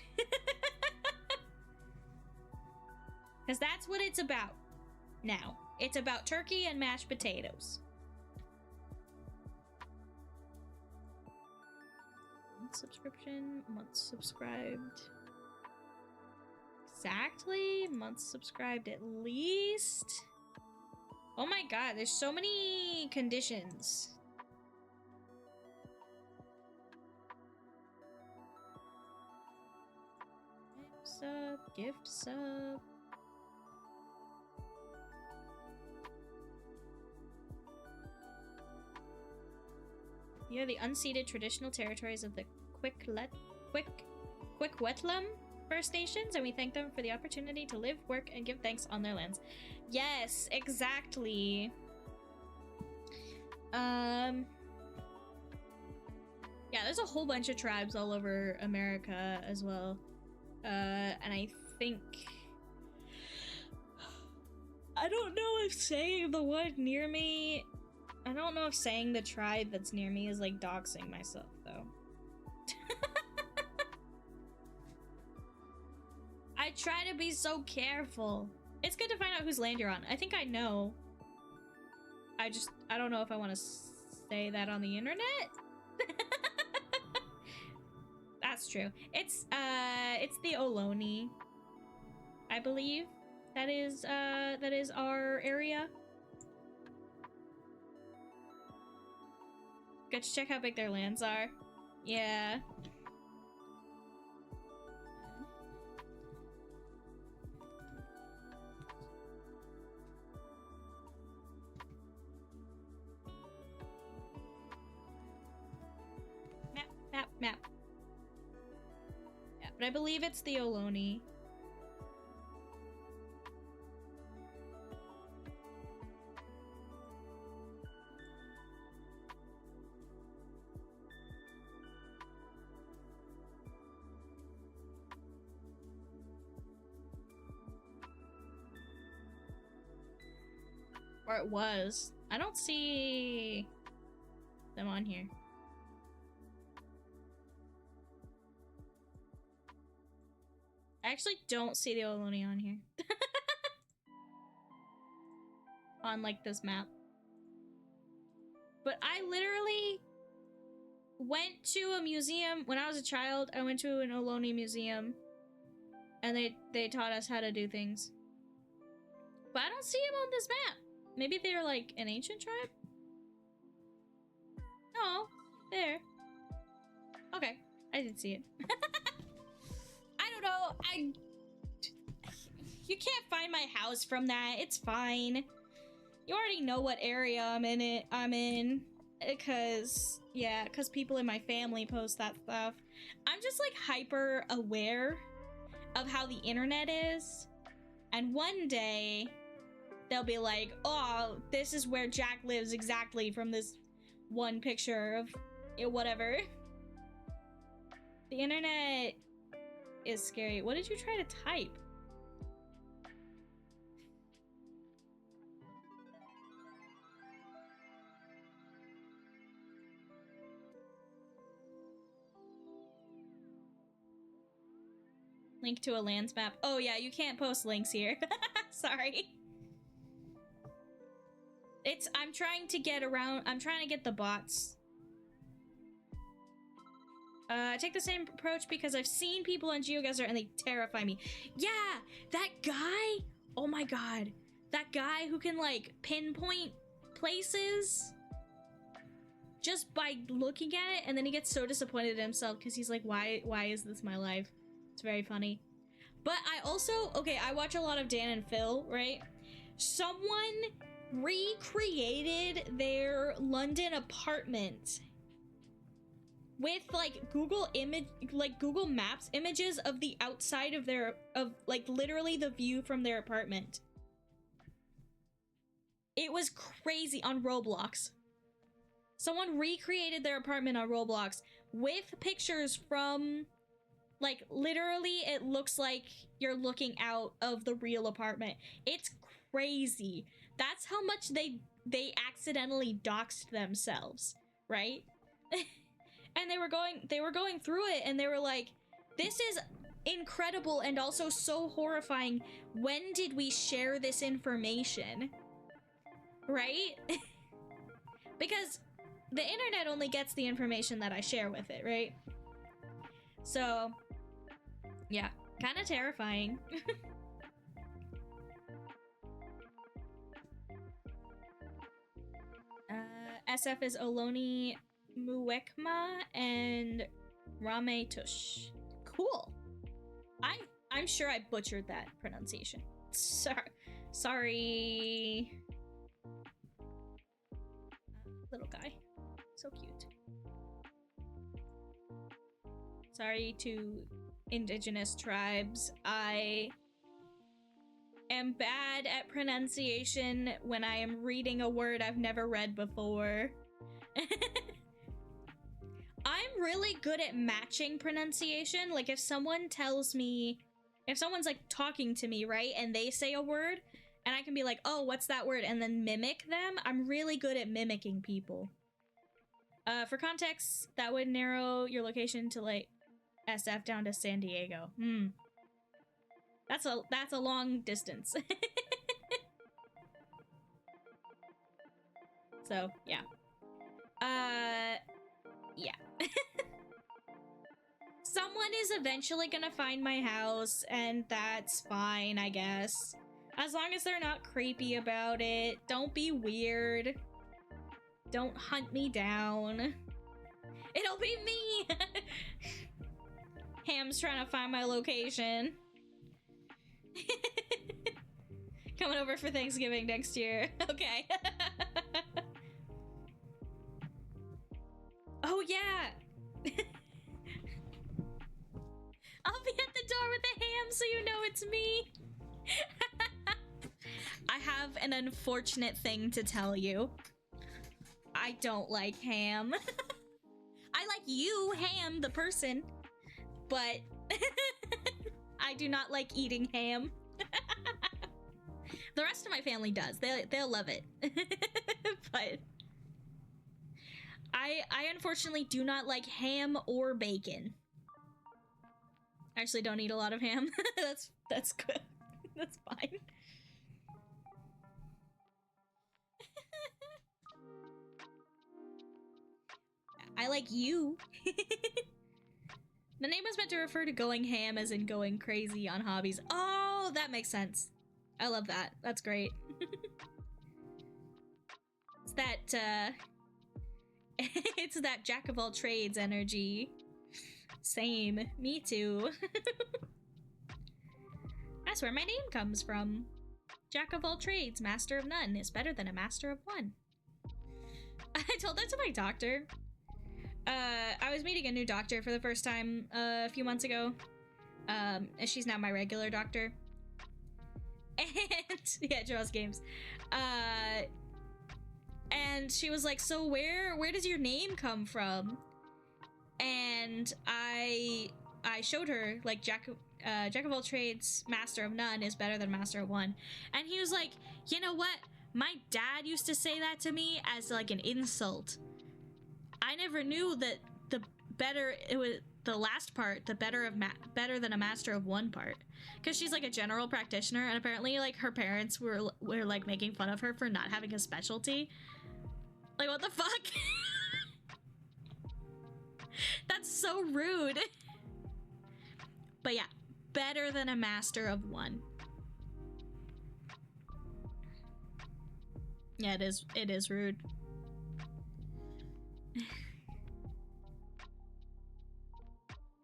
[SPEAKER 1] Because that's what it's about now. It's about turkey and mashed potatoes. Month subscription, month subscribed. Exactly, month subscribed at least. Oh my god, there's so many conditions. Sub, gift sub. You are the unceded traditional territories of the Quick-Wet'lem First Nations, and we thank them for the opportunity to live, work, and give thanks on their lands. Yes, exactly. Yeah, there's a whole bunch of tribes all over America as well. And I think... I don't know if saying the one near me... I don't know if saying the tribe that's near me is like doxing myself, though. I try to be so careful. It's good to find out whose land you're on. I think I know. I don't know if I want to say that on the internet. That's true. It's the Ohlone, I believe. That is our area. Good to check how big their lands are. Yeah. Map. Yeah, but I believe it's the Ohlone. Or it was. I don't see them on here. I actually don't see the Ohlone on here. On, like, this map. But I literally went to a museum when I was a child. I went to an Ohlone museum. And they taught us how to do things. But I don't see them on this map. Maybe they're, like, an ancient tribe? No. There. Okay. I didn't see it. I don't know. You can't find my house from that. It's fine. You already know what area I'm in. Because people in my family post that stuff. I'm just, like, hyper aware of how the internet is. And one day, they'll be like, oh, this is where Jack lives exactly from this one picture of whatever. The internet is scary. What did you try to type? Link to a lands map. Oh yeah, you can't post links here. Sorry. I'm trying to get around, I'm trying to get the bots. I take the same approach because I've seen people on GeoGuessr and they terrify me. Yeah, that guy, oh my god. That guy who can like pinpoint places just by looking at it, and then he gets so disappointed in himself because he's like, why is this my life? It's very funny. But I also, okay, I watch a lot of Dan and Phil, right? Someone recreated their London apartment with like Google Maps images of the outside of like literally the view from their apartment. It was crazy on Roblox. Someone recreated their apartment on Roblox with pictures from, like, literally it looks like you're looking out of the real apartment. It's crazy. That's how much they accidentally doxed themselves, right? And they were going through it and they were like, this is incredible and also so horrifying. When did we share this information? Right? Because the internet only gets the information that I share with it, right? So, yeah, kind of terrifying. SF is Oloni Muwekma and Rame Tush. Cool. I'm sure I butchered that pronunciation. Sorry. Little guy. So cute. Sorry to indigenous tribes. I am bad at pronunciation when I am reading a word I've never read before. I'm really good at matching pronunciation. Like if someone tells me, if someone's like talking to me, right, and they say a word, and I can be like, oh, what's that word? And then mimic them. I'm really good at mimicking people. For context, that would narrow your location to like SF down to San Diego. That's a long distance. So, yeah. Yeah. Someone is eventually gonna find my house, and that's fine, I guess. As long as they're not creepy about it. Don't be weird. Don't hunt me down. It'll be me! Ham's trying to find my location. Coming over for Thanksgiving next year. Okay. Oh, yeah! I'll be at the door with a ham so you know it's me! I have an unfortunate thing to tell you. I don't like ham. I like you, Ham, the person, but I do not like eating ham. The rest of my family does. They'll love it. But I unfortunately do not like ham or bacon. I actually don't eat a lot of ham. That's good. That's fine. I like you. The name was meant to refer to going ham as in going crazy on hobbies. Oh, that makes sense. I love that. That's great. It's that, it's that jack of all trades energy. Same. Me too. That's where my name comes from. Jack of all trades, master of none is better than a master of one. I told that to my doctor. I was meeting a new doctor for the first time a few months ago. And she's now my regular doctor. And yeah, Jaws games. And she was like, so where does your name come from? And I showed her, like, Jack of all trades, master of none is better than master of one. And he was like, you know what? My dad used to say that to me as like an insult. I never knew that the better, it was the last part, the better than a master of one part. Because she's like a general practitioner, and apparently like her parents were like making fun of her for not having a specialty. Like, what the fuck? That's so rude. But yeah, better than a master of one. Yeah, it is rude.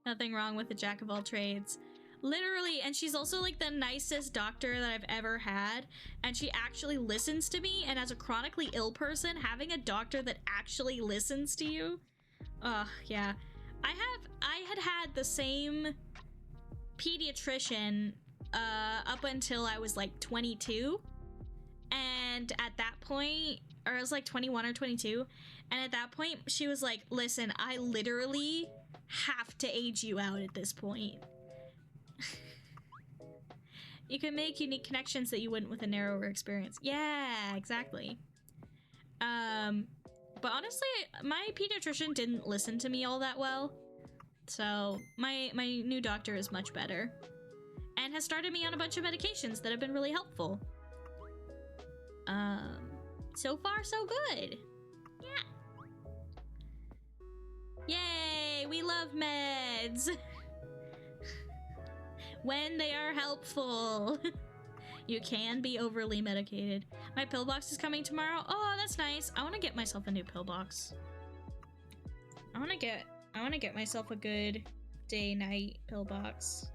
[SPEAKER 1] Nothing wrong with the jack of all trades. Literally, and she's also like the nicest doctor that I've ever had, and she actually listens to me, and as a chronically ill person, having a doctor that actually listens to you, yeah. I had the same pediatrician up until I was like 22, and at that point, or I was like 21 or 22, and at that point she was like, listen, I literally have to age you out at this point. You can make unique connections that you wouldn't with a narrower experience. Yeah, exactly. But honestly, my pediatrician didn't listen to me all that well. So my new doctor is much better and has started me on a bunch of medications that have been really helpful. So far so good. Yeah. Yay, we love meds. When they are helpful. You can be overly medicated. My pillbox is coming tomorrow. Oh, that's nice. I want to get myself a new pillbox. I want to get myself a good day-night pillbox.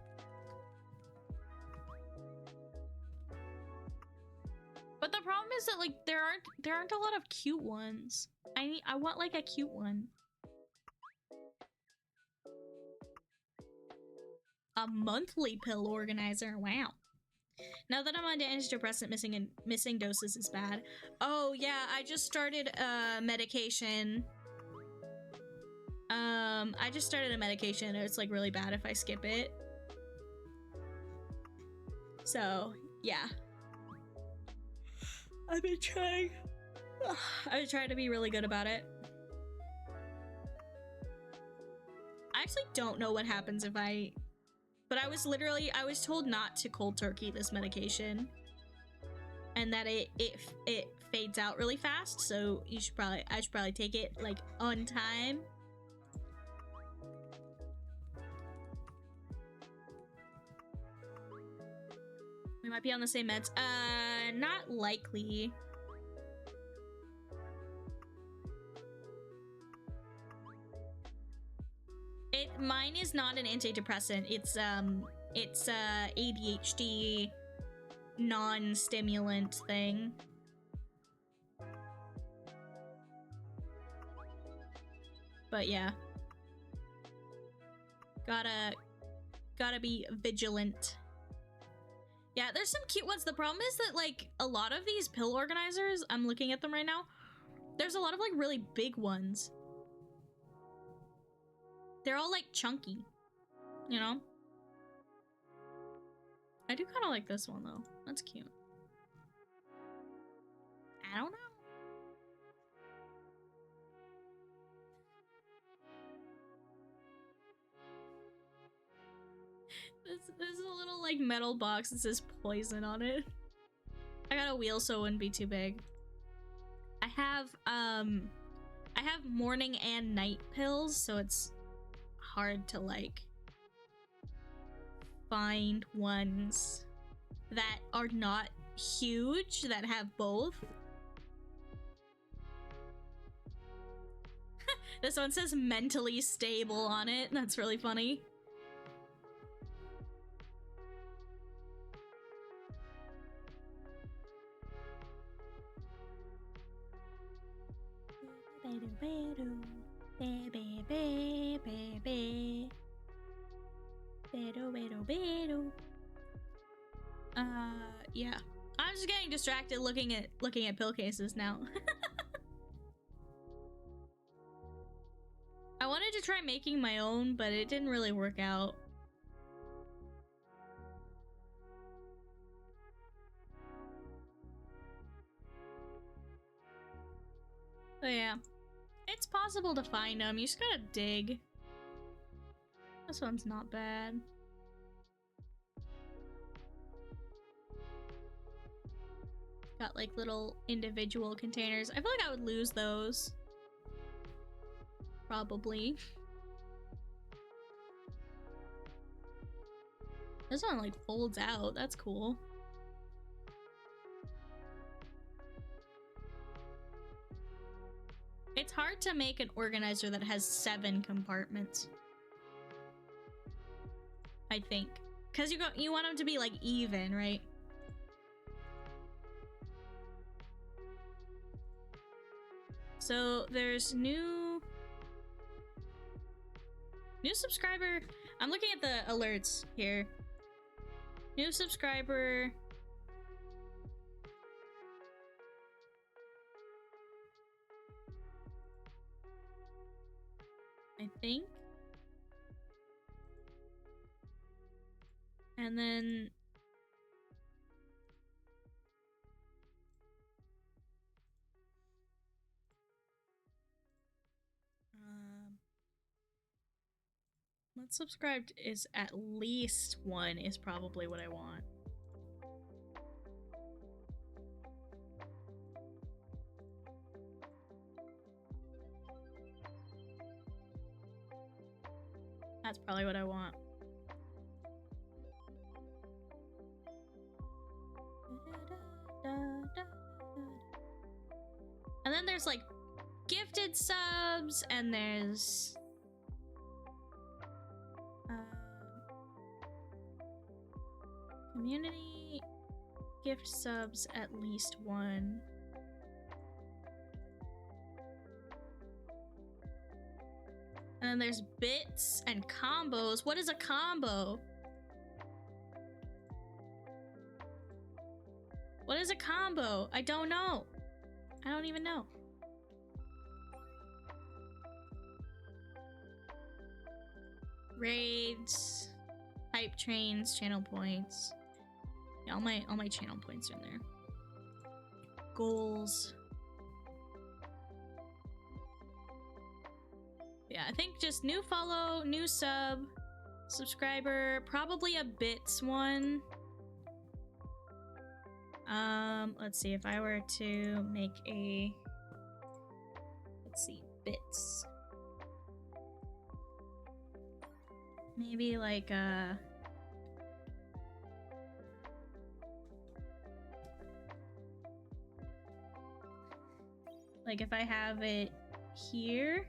[SPEAKER 1] But the problem is that like there aren't a lot of cute ones. I want like a cute one. A monthly pill organizer. Wow. Now that I'm on antidepressant, missing doses is bad. Oh yeah, I just started medication. I just started a medication. It's like really bad if I skip it. So yeah, I've been trying to be really good about it. I actually don't know what happens if but I was told not to cold turkey this medication, and that it fades out really fast, so I should probably take it like on time. We might be on the same meds. Not likely. Mine is not an antidepressant. It's ADHD non-stimulant thing. But yeah. Gotta be vigilant. Yeah, there's some cute ones. The problem is that like a lot of these pill organizers, I'm looking at them right now, there's a lot of like really big ones. They're all like chunky, you know? I do kind of like this one though. That's cute. I don't know. This is a little like metal box that says poison on it. I got a wheel so it wouldn't be too big. I have morning and night pills, so it's hard to like find ones that are not huge that have both. This one says mentally stable on it. That's really funny. yeah. I'm just getting distracted looking at pill cases now. I wanted to try making my own, but it didn't really work out. So yeah, it's possible to find them. You just gotta dig. This one's not bad. Got like little individual containers. I feel like I would lose those. Probably. This one like folds out. That's cool. It's hard to make an organizer that has 7 compartments. I think. Because you want them to be like even, right? So there's new subscriber. I'm looking at the alerts here. New subscriber. I think. And then let's subscribed is at least 1 is probably what I want. That's probably what I want. And then there's like gifted subs, and there's community gift subs at least 1. And then there's bits and combos. What is a combo? What is a combo? I don't know. I don't even know. Raids, hype trains, channel points. Yeah, all my channel points are in there. Goals. Yeah, I think just new follow, new sub, subscriber, probably a bits one. Let's see, if I were to make a, let's see, bits. Maybe like a, like if I have it here.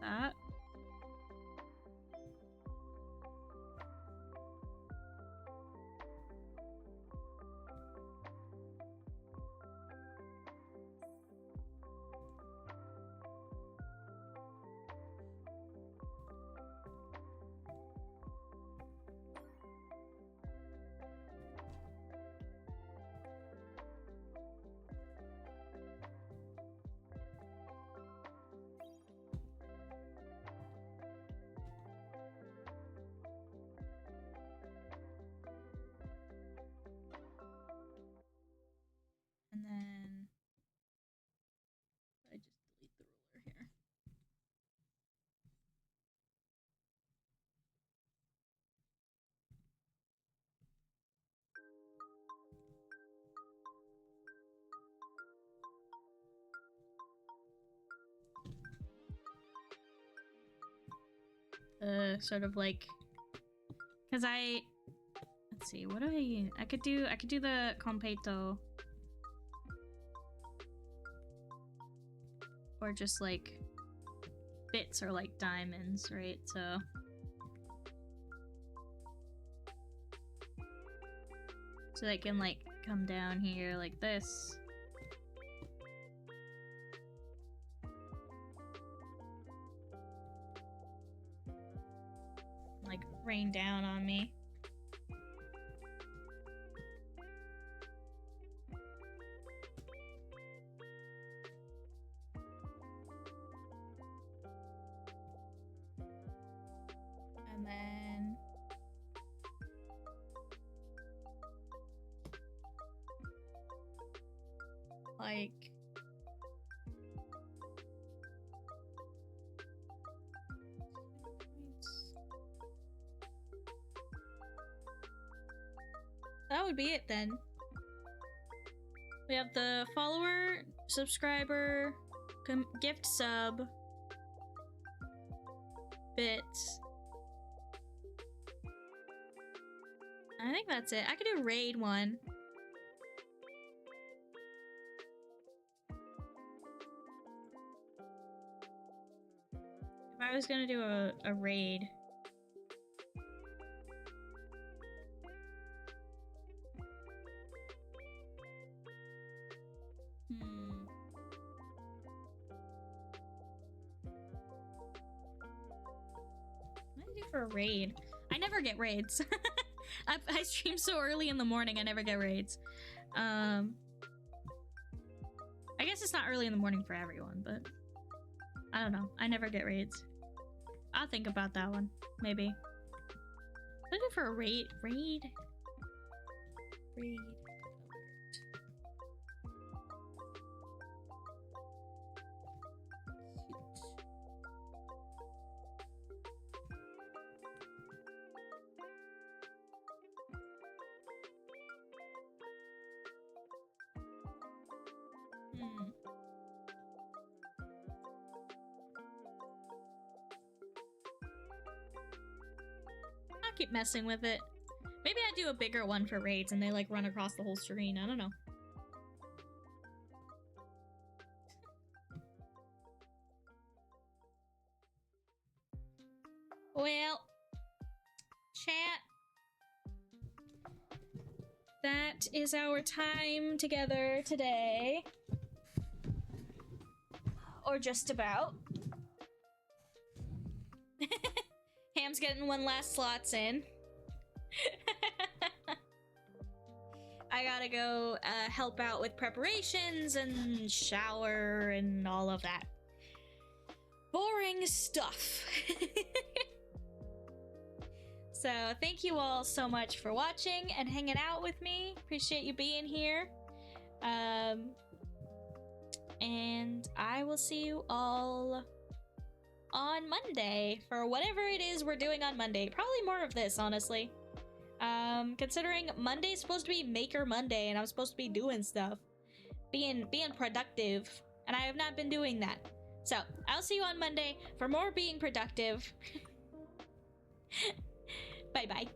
[SPEAKER 1] That. And then I just delete the ruler here. Sort of like, because let's see, what do I could do the completo, or just like bits or like diamonds, right? So they can like come down here like this. Like rain down on me. And then like that would be it then. We have the follower, subscriber, gift sub, bits. I think that's it. I could do raid one. If I was gonna do a raid. What do I do for a raid? I never get raids. I stream so early in the morning, I never get raids. I guess it's not early in the morning for everyone, but I don't know. I never get raids. I'll think about that one, maybe. What do I do for a raid? Raid. I'll keep messing with it. Maybe I do a bigger one for raids and they like run across the whole screen. I don't know. Well, chat. That is our time together today. Or just about. Ham's getting one last slots in. I gotta go help out with preparations and shower and all of that. Boring stuff. So thank you all so much for watching and hanging out with me. Appreciate you being here. And I will see you all on Monday for whatever it is we're doing on Monday. Probably more of this, honestly. Considering Monday's supposed to be Maker Monday and I'm supposed to be doing stuff. Being productive. And I have not been doing that. So, I'll see you on Monday for more being productive. Bye-bye.